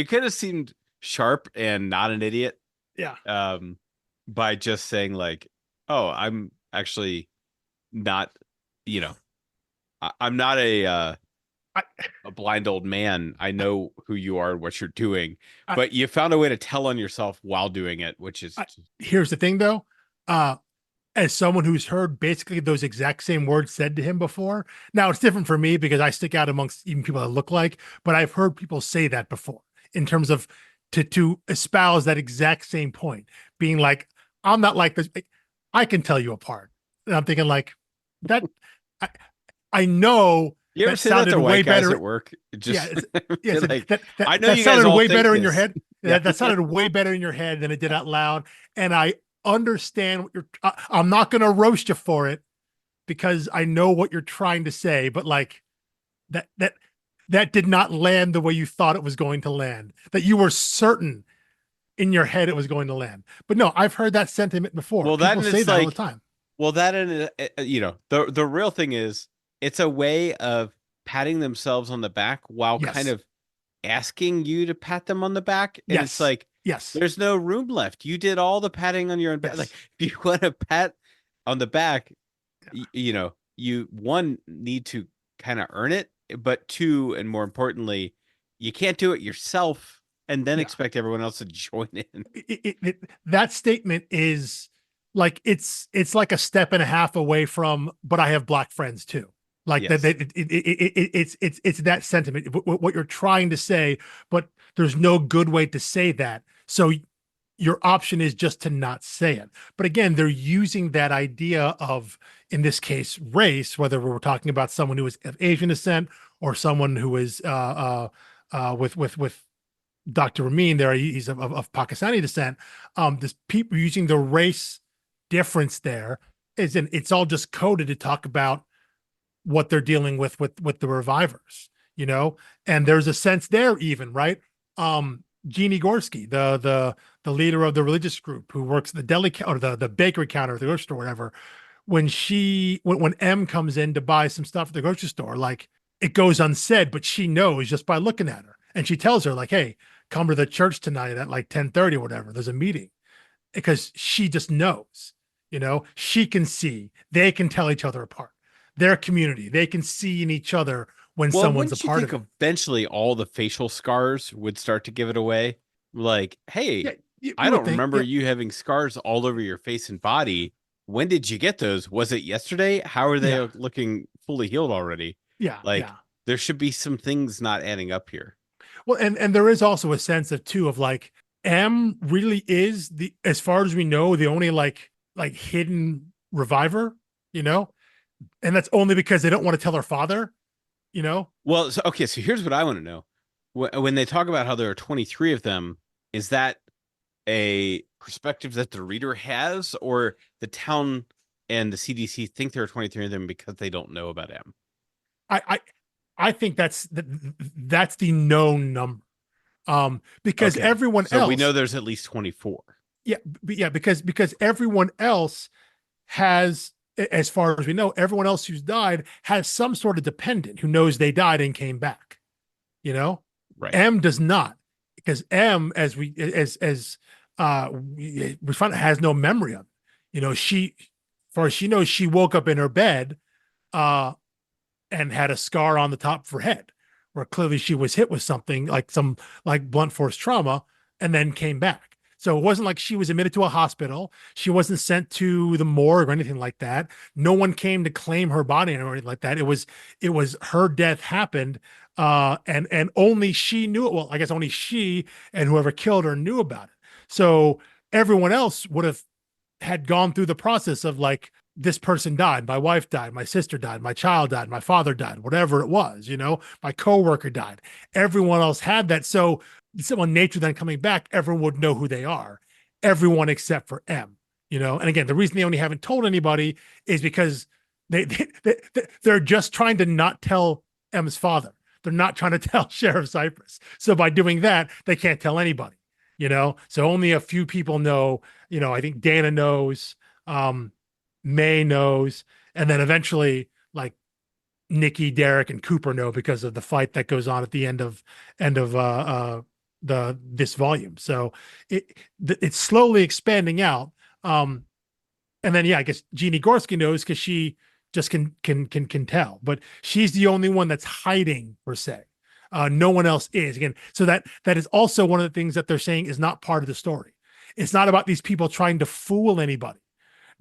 could have seemed sharp and not an idiot. Yeah. By just saying like, oh, I'm actually not, I'm not a blind old man. I know who you are and what you're doing, but you found a way to tell on yourself while doing it, which is. Here's the thing though. As someone who's heard basically those exact same words said to him before. Now it's different for me because I stick out amongst even people that look like, but I've heard people say that before in terms of to espouse that exact same point, being like, I'm not like this. I can tell you apart. And I'm thinking like that. I know you ever say that to way better at work. Just I know you sounded way better in your head. That sounded way better in your head than it did out loud. And I understand what I'm not going to roast you for it because I know what you're trying to say, but like that did not land the way you thought it was going to land, that you were certain in your head it was going to land. But no, I've heard that sentiment before. Well, people say that all the time. Well, that, and the real thing is it's a way of patting themselves on the back while kind of asking you to pat them on the back. And it's like, there's no room left. You did all the patting on your own back. Like, if you want to pat on the back, you one need to kind of earn it, but two, and more importantly, you can't do it yourself and then expect everyone else to join in. That statement is like, it's like a step and a half away from, but I have black friends too. Like it's that sentiment, what you're trying to say, but there's no good way to say that. So your option is just to not say it. But again, they're using that idea of, in this case, race, whether we're talking about someone who is of Asian descent or someone who is with Dr. Ramin there, he's of Pakistani descent. This people using the race difference there it's all just coded to talk about what they're dealing with the revivers, and there's a sense there even, right? Jeannie Gorski, the leader of the religious group who works the deli or the bakery counter at the grocery store, whatever, when M comes in to buy some stuff at the grocery store, like it goes unsaid, but she knows just by looking at her. And she tells her, like, hey, come to the church tonight at like 10:30 or whatever. There's a meeting. Because she just knows, she can see, they can tell each other apart. Their community, they can see in each other when someone's a wouldn't you part think of it. eventually all the facial scars would start to give it away? Like, hey, Yeah, I you would don't think. remember Yeah, you having scars all over your face and body. When did you get those? Was it yesterday? How are they yeah, looking fully healed already? yeah, Like, yeah. there should be some things not adding up here. Well, and there is also a sense of too of like M really is the, as far as we know, the only like hidden reviver, you know, and that's only because they don't want to tell her father, you know. Well, so okay, so here's what I want to know. When they talk about how there are 23 of them, is that a perspective that the reader has, or the town and the CDC think there are 23 of them because they don't know about M? I I I think that's the known number. Because Okay, everyone so we know else, there's at least 24. yeah, because everyone else has, as far as we know, everyone else who's died has some sort of dependent who knows they died and came back. You know, Right. M does not, because M, as we find, has no memory of it. She, as far as she knows, she woke up in her bed, uh, and had a scar on the top of her head, where clearly she was hit with something like some like blunt force trauma, and then came back. So it wasn't like she was admitted to a hospital. She wasn't sent to the morgue or anything like that. No one came to claim her body or anything like that. It was her death happened, and only she knew it. Well, I guess only she and whoever killed her knew about it. So everyone else would have had gone through the process of like, this person died, my wife died, my sister died, my child died, my father died, whatever it was, my coworker died. Everyone else had that. So someone nature then coming back, everyone would know who they are, everyone except for M. And again, the reason they only haven't told anybody is because they're just trying to not tell M's father. They're not trying to tell Sheriff Cypress. So by doing that, they can't tell anybody. So only a few people know. I think Dana knows, May knows, and then eventually like Nikki, Derek, and Cooper know because of the fight that goes on at the end of this volume. So it's slowly expanding out. And then, yeah, I guess Jeannie Gorski knows because she just can tell, but she's the only one that's hiding per se. No one else is, again. So that is also one of the things that they're saying is not part of the story. It's not about these people trying to fool anybody.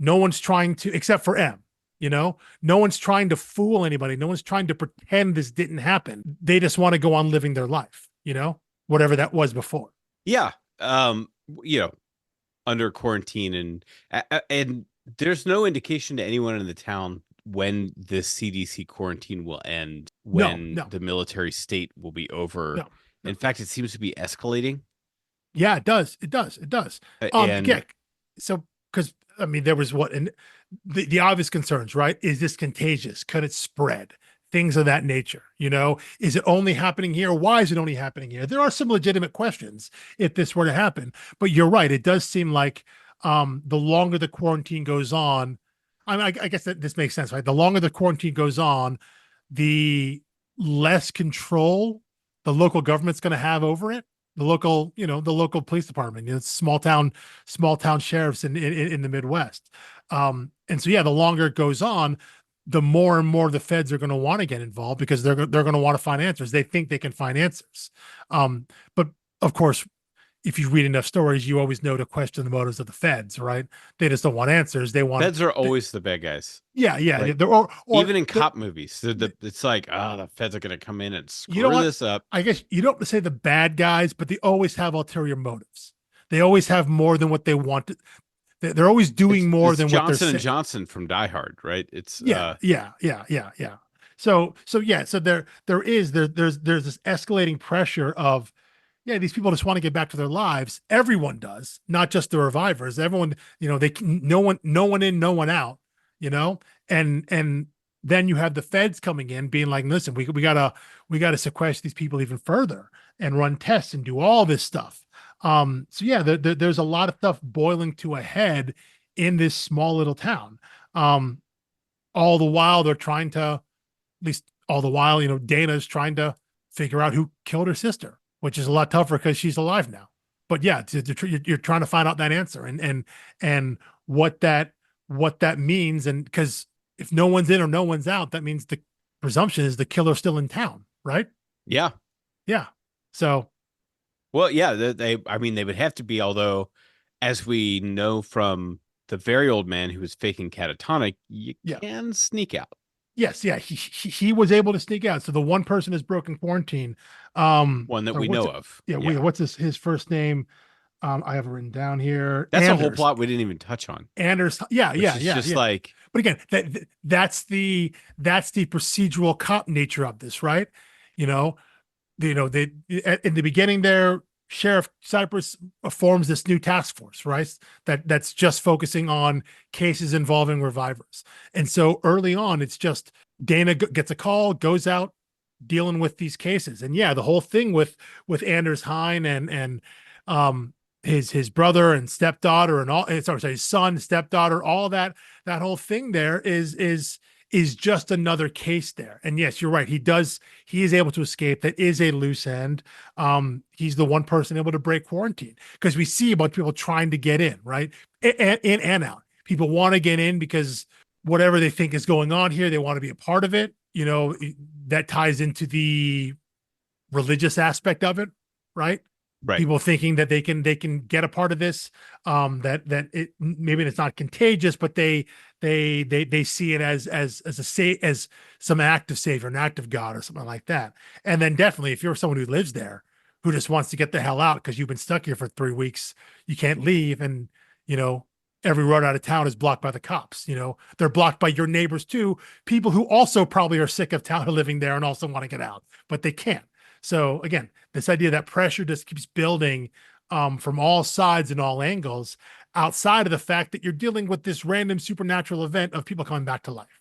No one's trying to, except for M. No one's trying to fool anybody. No one's trying to pretend this didn't happen. They just want to go on living their life. Whatever that was before. Yeah. You know, under quarantine, and there's no indication to anyone in the town when this CDC quarantine will end, when No. the military state will be over. No. In fact, it seems to be escalating. Yeah, it does. And Yeah. So, because I mean, there was and the obvious concerns, right? Is this contagious? Could it spread? Things of that nature. Is it only happening here? Why is it only happening here? There are some legitimate questions if this were to happen. But you're right. It does seem like the longer the quarantine goes on, I guess that this makes sense, right? The longer the quarantine goes on, the less control the local government's going to have over it. The local police department, small town sheriffs in the Midwest. And so, yeah, the longer it goes on, the more and more the feds are going to want to get involved because they're going to want to find answers. They think they can find answers. But of course, if you read enough stories, you always know to question the motives of the feds, right? They just don't want answers. They want feds are always the bad guys. Yeah. Like, they're, even in cop movies, it's like, the feds are going to come in and screw this up. I guess you don't say the bad guys, but they always have ulterior motives. They always have more than what they want. They're always doing more than what they're saying. Johnson and Johnson from Die Hard, right? It's yeah. So there's this escalating pressure of, yeah, these people just want to get back to their lives. Everyone does, not just the revivers. Everyone, no one in, no one out, and then you have the feds coming in being like, listen, we gotta sequester these people even further and run tests and do all this stuff. So yeah, there's a lot of stuff boiling to a head in this small little town. All the while they're trying to, at least all the while, Dana's trying to figure out who killed her sister, which is a lot tougher because she's alive now. But yeah, you're trying to find out that answer and what that means. And because if no one's in or no one's out, that means the presumption is the killer's still in town, right? Yeah. Yeah. So. Well, yeah, I mean, they would have to be, although, as we know from the very old man who was faking catatonic, you can sneak out. Yes, yeah, he was able to sneak out. So the one person is broken quarantine. One that we know of. Yeah, what's his first name? I have it written down here. That's a whole plot we didn't even touch on. Anders, yeah. Like, but again, that's the procedural cop nature of this, right? They in the beginning there, Sheriff Cypress forms this new task force, right? That's just focusing on cases involving revivers. And so early on, it's just Dana gets a call, goes out dealing with these cases. And yeah, the whole thing with Anders Hine and his brother and stepdaughter and all, sorry, his son, stepdaughter, all that whole thing there is just another case there. And yes, you're right. He is able to escape. That is a loose end. He's the one person able to break quarantine because we see a bunch of people trying to get in, right? In and out. People want to get in because whatever they think is going on here, they want to be a part of it. That ties into the religious aspect of it, right? Right. People thinking that they can get a part of this, that it maybe it's not contagious, but they see it as some act of savior, an act of God or something like that. And then definitely if you're someone who lives there, who just wants to get the hell out because you've been stuck here for 3 weeks, you can't leave. And, every road out of town is blocked by the cops. They're blocked by your neighbors too. People who also probably are sick of town living there and also want to get out, but they can't. So again, this idea that pressure just keeps building from all sides and all angles, outside of the fact that you're dealing with this random supernatural event of people coming back to life,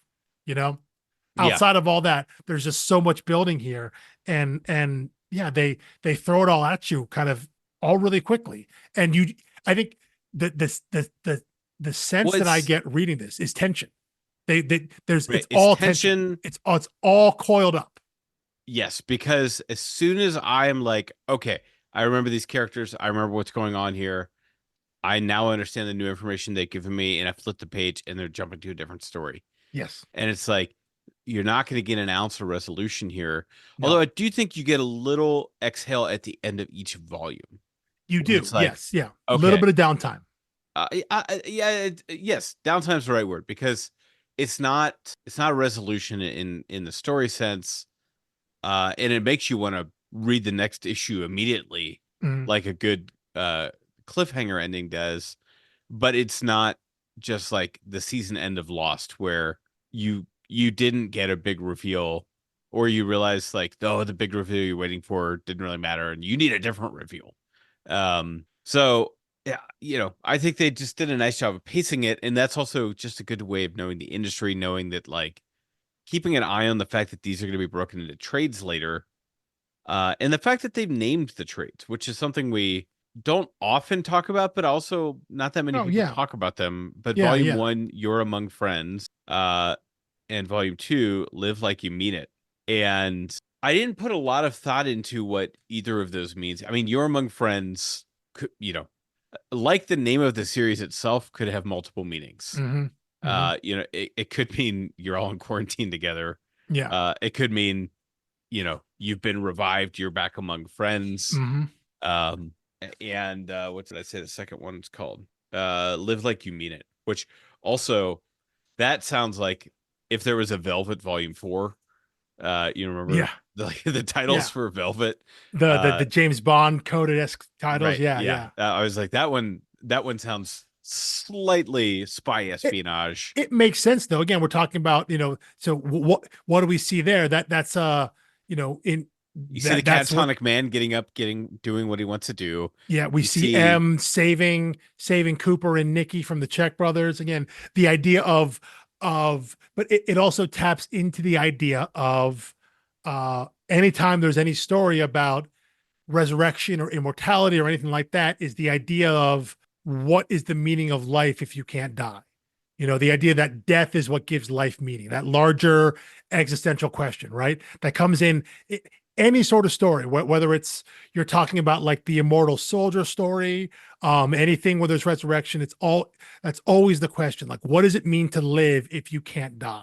outside of all that, there's just so much building here. And yeah, they throw it all at you kind of all really quickly. And I think the sense that I get reading this is tension. It's all tension. It's all coiled up. Yes, because as soon as I am like, okay, I remember these characters, I remember what's going on here, I now understand the new information they've given me, and I flip the page and they're jumping to a different story. Yes. And it's like, you're not going to get an ounce of resolution here. No. Although I do think you get a little exhale at the end of each volume. You do. Like, yes. Yeah. Okay. A little bit of downtime. Yes. Downtime's the right word, because it's not a resolution in the story sense. And it makes you want to read the next issue immediately, like a good cliffhanger ending does. But it's not just like the season end of Lost, where you didn't get a big reveal, or you realize like, oh, the big reveal you're waiting for didn't really matter, and you need a different reveal. So yeah, I think they just did a nice job of pacing it, and that's also just a good way of knowing the industry, knowing that like, keeping an eye on the fact that these are going to be broken into trades later, and the fact that they've named the trades, which is something we don't often talk about, but also not that many people talk about them. But volume 1, You're Among Friends, and volume 2, Live Like You Mean It. And I didn't put a lot of thought into what either of those means. I mean, You're Among Friends, like the name of the series itself, could have multiple meanings. It could mean you're all in quarantine together. Yeah. It could mean, you've been revived, you're back among friends. And what did I say the second one's called? Live Like You Mean It, which also, that sounds like if there was a Velvet Volume 4. Remember the titles for Velvet, the James Bond coded-esque titles. Right, I was like, that one sounds slightly spy espionage. It makes sense though. Again, we're talking about, so what do we see there? That's you see the catatonic man getting up, doing what he wants to do. Yeah, we see M saving Cooper and Nikki from the Czech brothers. Again, the idea of but it also taps into the idea of anytime there's any story about resurrection or immortality or anything like that, is the idea of what is the meaning of life if you can't die. The idea that death is what gives life meaning, that larger existential question, right? That comes in any sort of story, whether it's you're talking about like the immortal soldier story, anything where there's resurrection, that's always the question. Like, what does it mean to live if you can't die?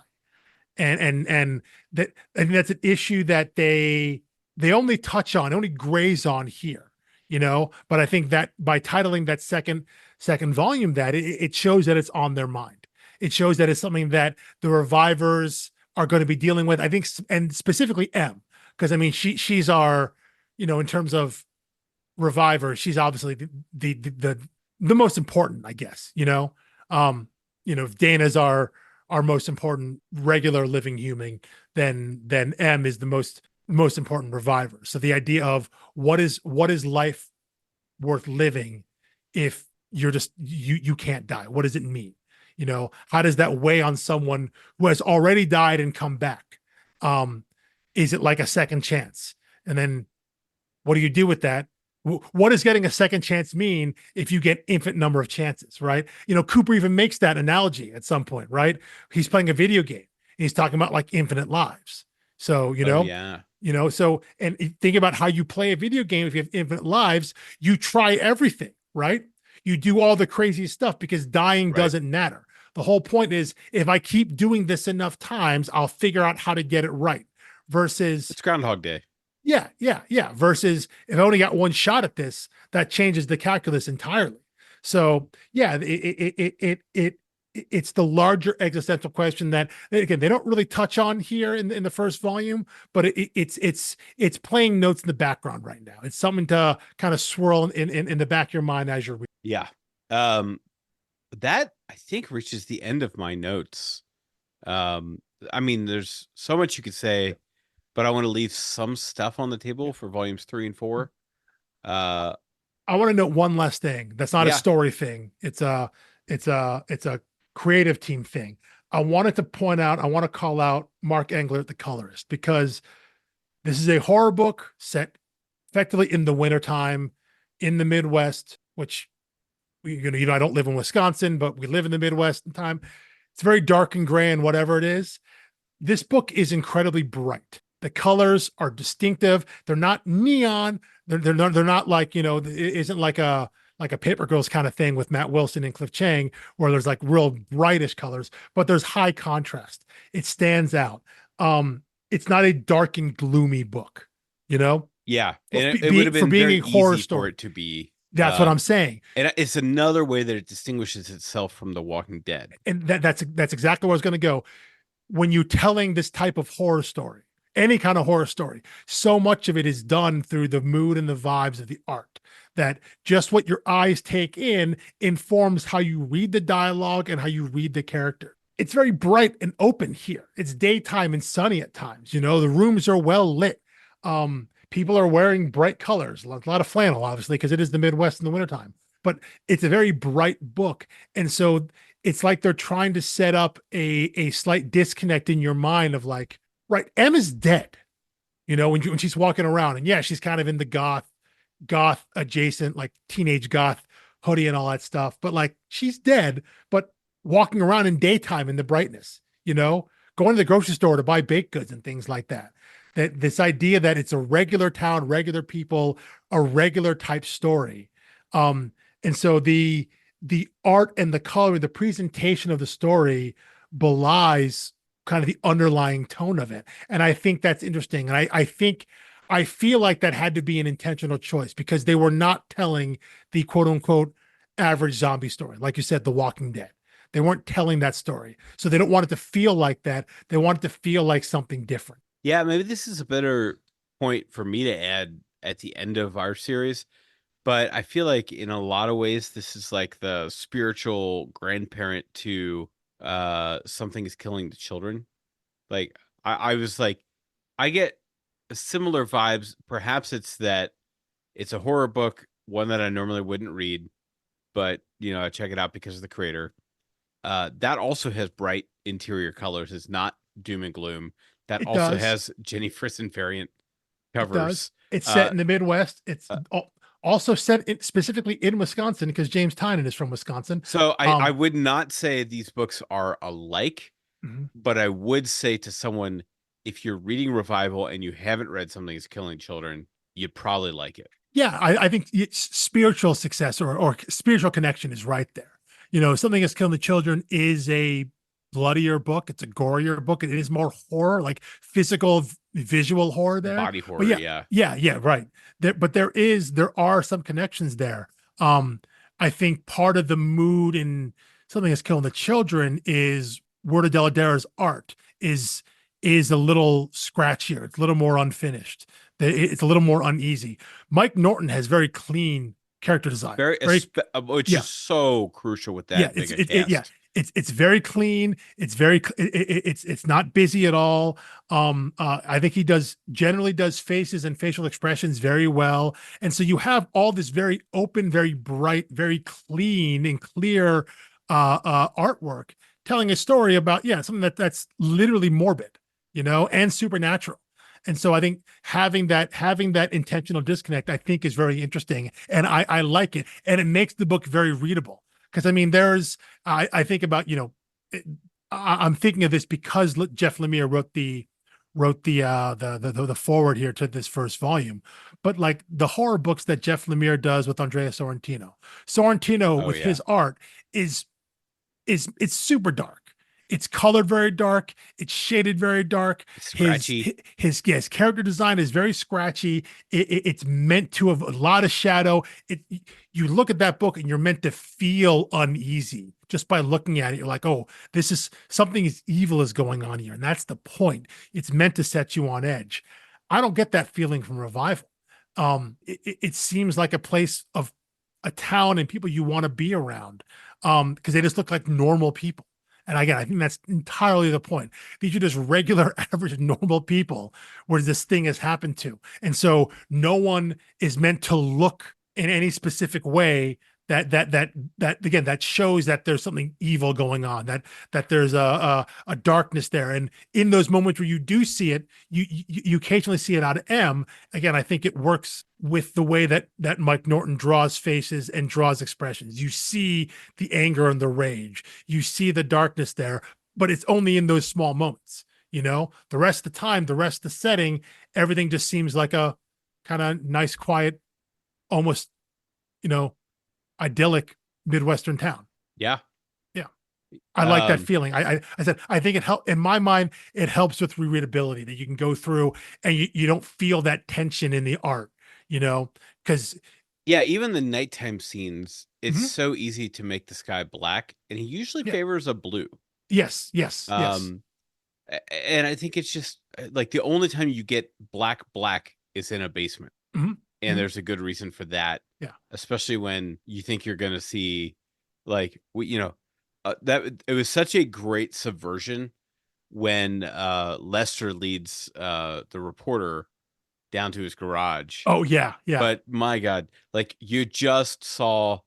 And that I think that's an issue that they only touch on, only graze on here, But I think that by titling that second volume, that it shows that it's on their mind. It shows that it's something that the revivers are going to be dealing with. I think, and specifically M, because I mean she's our, in terms of revivers, she's obviously the most important, I guess. If Dana's our most important regular living human, then M is the most important reviver. So the idea of what is life worth living if you can't die? What does it mean? How does that weigh on someone who has already died and come back? Is it like a second chance? And then what do you do with that? What does getting a second chance mean if you get infinite number of chances, right? Cooper even makes that analogy at some point, right? He's playing a video game. He's talking about like infinite lives. So, yeah. And think about how you play a video game. If you have infinite lives, you try everything, right? You do all the crazy stuff because dying doesn't matter. The whole point is if I keep doing this enough times, I'll figure out how to get it right. Versus it's Groundhog Day. Yeah. Versus if I only got one shot at this, that changes the calculus entirely. So yeah, it's the larger existential question that again they don't really touch on here in the first volume, but it's playing notes in the background right now. It's something to kind of swirl in the back of your mind as you're reading. Yeah. That I think reaches the end of my notes. I mean, there's so much you could say, but I want to leave some stuff on the table for volumes 3 and 4. I want to note one last thing. That's not a story thing. It's a creative team thing. I want to call out Mark Englert, the colorist, because this is a horror book set effectively in the wintertime in the Midwest, which I don't live in Wisconsin, but we live in the Midwest in time. It's very dark and gray and whatever it is. This book is incredibly bright. The colors are distinctive. They're not neon. They're not like, it isn't like a Paper Girls kind of thing with Matt Wilson and Cliff Chang, where there's like real brightish colors, but there's high contrast. It stands out. It's not a dark and gloomy book, Yeah. And it would have been very easy horror story for it to be. That's what I'm saying. And it's another way that it distinguishes itself from The Walking Dead. And that's exactly where I was going to go. When you're telling this type of horror story, any kind of horror story, so much of it is done through the mood and the vibes of the art, that just what your eyes take in informs how you read the dialogue and how you read the character. It's very bright and open here. It's daytime and sunny at times. The rooms are well lit. People are wearing bright colors, a lot of flannel, obviously, because it is the Midwest in the wintertime. But it's a very bright book. And so it's like they're trying to set up a slight disconnect in your mind of like, right, M is dead, when she's walking around. And yeah, she's kind of in the goth adjacent, like teenage goth hoodie and all that stuff. But like, she's dead, but walking around in daytime in the brightness, going to the grocery store to buy baked goods and things like that. That this idea that it's a regular town, regular people, a regular type story. And so the art and the color, the presentation of the story belies kind of the underlying tone of it. And I think that's interesting. And I feel like that had to be an intentional choice because they were not telling the quote unquote average zombie story. Like you said, The Walking Dead. They weren't telling that story. So they don't want it to feel like that. They want it to feel like something different. Yeah, maybe this is a better point for me to add at the end of our series. But I feel like in a lot of ways, this is like the spiritual grandparent to Something is Killing the Children. Like, I was like, I get similar vibes. Perhaps it's that it's a horror book, one that I normally wouldn't read, but, I check it out because of the creator. That also has bright interior colors. It's not doom and gloom. That also has Jenny Frison variant covers. It's set in the Midwest. It's Also set specifically in Wisconsin because James Tynion is from Wisconsin. So I would not say these books are alike, but I would say to someone, if you're reading Revival and you haven't read Something Is Killing Children, you'd probably like it. Yeah, I think spiritual success or spiritual connection is right there. Something Is Killing the Children is a bloodier book. It's a gorier book. It is more horror, like physical, visual horror there. Body horror, but yeah, right. But there are some connections there. I think part of the mood in Something Is Killing the Children is Word of Deladera's art is a little scratchier. It's a little more unfinished. It's a little more uneasy. Mike Norton has very clean character design, which is so crucial with that. It's very clean. It's not busy at all. I think he generally does faces and facial expressions very well. And so you have all this very open, very bright, very clean and clear artwork telling a story about something that's literally morbid, and supernatural. And so I think having that intentional disconnect, I think, is very interesting, and I like it, and it makes the book very readable. Because I mean, I think about I'm thinking of this because Jeff Lemire wrote the forward here to this first volume, but like the horror books that Jeff Lemire does with Andrea Sorrentino with his art it's super dark. It's colored very dark. It's shaded very dark. It's scratchy. His character design is very scratchy. It's meant to have a lot of shadow. You look at that book and you're meant to feel uneasy just by looking at it. You're like, oh, this is something evil is going on here, and that's the point. It's meant to set you on edge. I don't get that feeling from Revival. It seems like a place of a town and people you want to be around, because they just look like normal people. And again, I think that's entirely the point. These are just regular, average, normal people where this thing has happened to. And so no one is meant to look in any specific way that shows that there's something evil going on, that there's a darkness there. And in those moments where you do see it, you occasionally see it out of M. Again, I think it works with the way that Mike Norton draws faces and draws expressions. You see the anger and the rage. You see the darkness there, but it's only in those small moments. The rest of the time, the rest of the setting, everything just seems like a kind of nice, quiet, almost, idyllic Midwestern town. Yeah. I like that feeling. I said, I think it helps in my mind. It helps with rereadability that you can go through and you don't feel that tension in the art, because even the nighttime scenes, it's so easy to make the sky black, and he usually favors a blue. Yes. And I think it's just like the only time you get black is in a basement. And there's a good reason for that. Yeah. Especially when you think you're going to see, like, that it was such a great subversion when Lester leads the reporter down to his garage. Oh, yeah. But my God, like, you just saw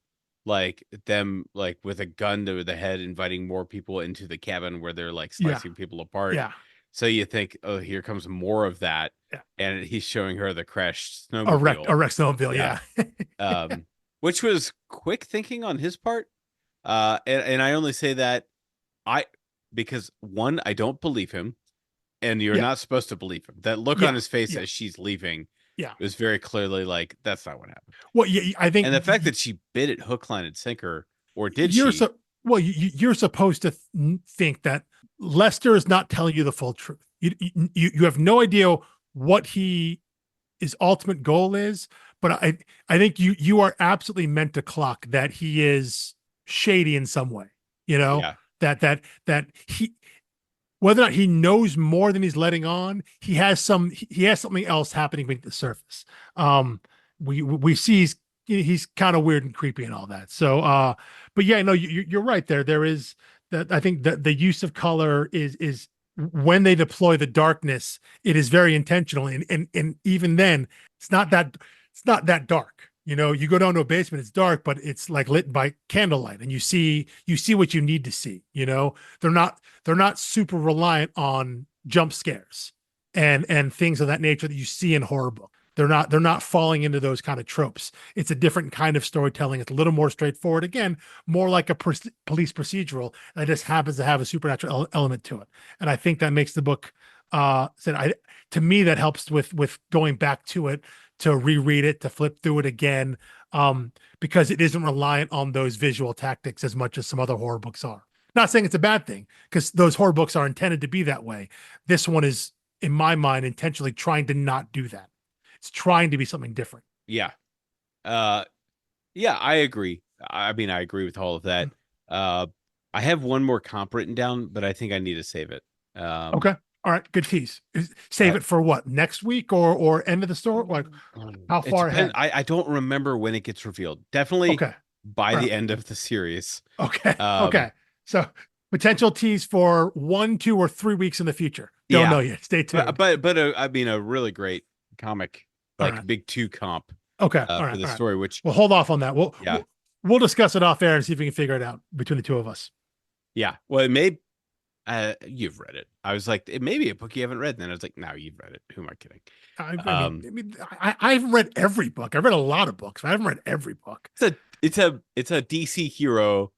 like them like with a gun to the head inviting more people into the cabin where they're like slicing people apart. Yeah. So you think, oh, here comes more of that. Yeah. And he's showing her the crashed snowmobile. A wrecked snowmobile, yeah. Which was quick thinking on his part. And I only say that because one, I don't believe him, and you're not supposed to believe him. That look on his face as she's leaving was very clearly like, that's not what happened. Well, yeah, I think. And the fact that she bit it hook, line, and sinker, or did you're she? You're supposed to think that Lester is not telling you the full truth. You have no idea what his ultimate goal is, but I think you are absolutely meant to clock that he is shady in some way. That he, whether or not he knows more than he's letting on, he has something else happening beneath the surface. We see he's kind of weird and creepy and all that. So, but yeah, no, you're right there. There is that. I think that the use of color is when they deploy the darkness, it is very intentional. And even then it's not that dark. You go down to a basement, it's dark, but it's like lit by candlelight and you see what you need to see. They're not super reliant on jump scares and things of that nature that you see in horror book. They're not falling into those kind of tropes. It's a different kind of storytelling. It's a little more straightforward. Again, more like a police procedural that just happens to have a supernatural element to it. And I think that makes the book to me, that helps with going back to it, to reread it, to flip through it again, because it isn't reliant on those visual tactics as much as some other horror books are. Not saying it's a bad thing, because those horror books are intended to be that way. This one is, in my mind, intentionally trying to not do that. It's trying to be something different. Yeah. Yeah, I agree. I mean, I agree with all of that. I have one more comp written down, but I think I need to save it. Okay. All right. Good tease. Save it for what? Next week or end of the story? Like how far ahead? I don't remember when it gets revealed. Definitely by the end of the series. Okay. Okay. So potential tease for 1, 2, or 3 weeks in the future. Don't know yet. Stay tuned. But I mean, a really great comic, like big 2 comp. Okay. For the story, which we'll hold off on that. We'll discuss it off air and see if we can figure it out between the two of us. Yeah. Well, it may. You've read it. I was like, it may be a book you haven't read. And then I was like, no, you've read it. Who am I kidding? I haven't read every book. I've read a lot of books, but I haven't read every book. It's a DC hero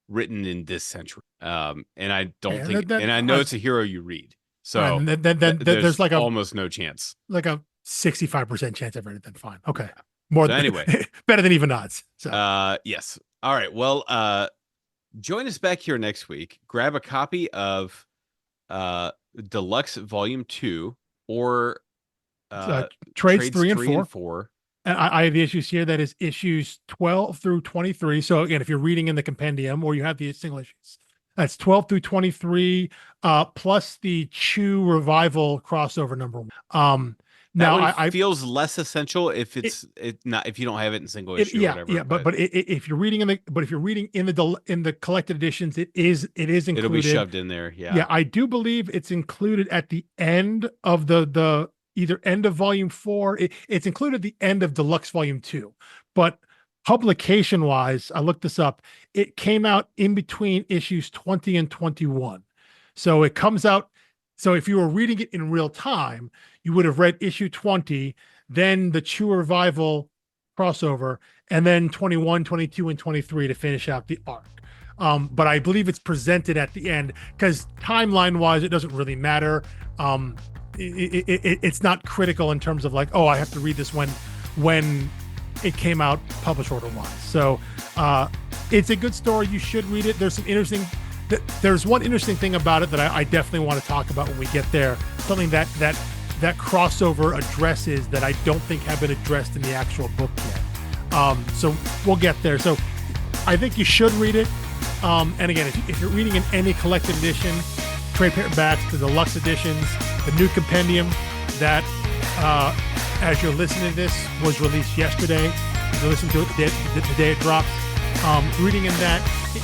written in this century. And I don't think, and I know it's a hero you read. So then there's like almost no chance. Like a 65% chance I've read it. Then fine. Okay. More than anyway, better than even odds. So yes. All right. Well, join us back here next week. Grab a copy of Deluxe Volume 2 or Trades 3 and 4. And I have the issues here. That is issues 12 through 23. So again, if you're reading in the compendium or you have the single issues, that's 12 through 23, plus the Chew Revival crossover number 1. Now it feels less essential if if you don't have it in single issue or whatever. Yeah, but if you're reading in the collected editions, it is included. It'll be shoved in there. Yeah. Yeah, I do believe it's included at the end of the either end of volume 4. It's included at the end of Deluxe volume 2. But publication wise, I looked this up. It came out in between issues 20 and 21. So it comes out. So if you were reading it in real time, you would have read issue 20, then the Chew Revival crossover, and then 21, 22, and 23 to finish out the arc. But I believe it's presented at the end because timeline-wise, it doesn't really matter. It's not critical in terms of like, oh, I have to read this when it came out published order-wise. So it's a good story. You should read it. There's one interesting thing about it that I definitely want to talk about when we get there. Something that crossover addresses that I don't think have been addressed in the actual book yet. So we'll get there. So I think you should read it. And again, if you're reading in any collected edition, trade paperbacks, the deluxe editions, the new compendium that, as you're listening to this, was released yesterday. If you listen to it the day it drops, reading in that,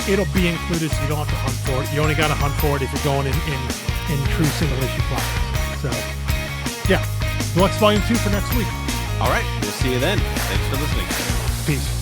it'll be included, so you don't have to hunt for it. You only got to hunt for it if you're going in true single issue plots. So, yeah, Deluxe Volume 2 for next week. All right, we'll see you then. Thanks for listening. Peace.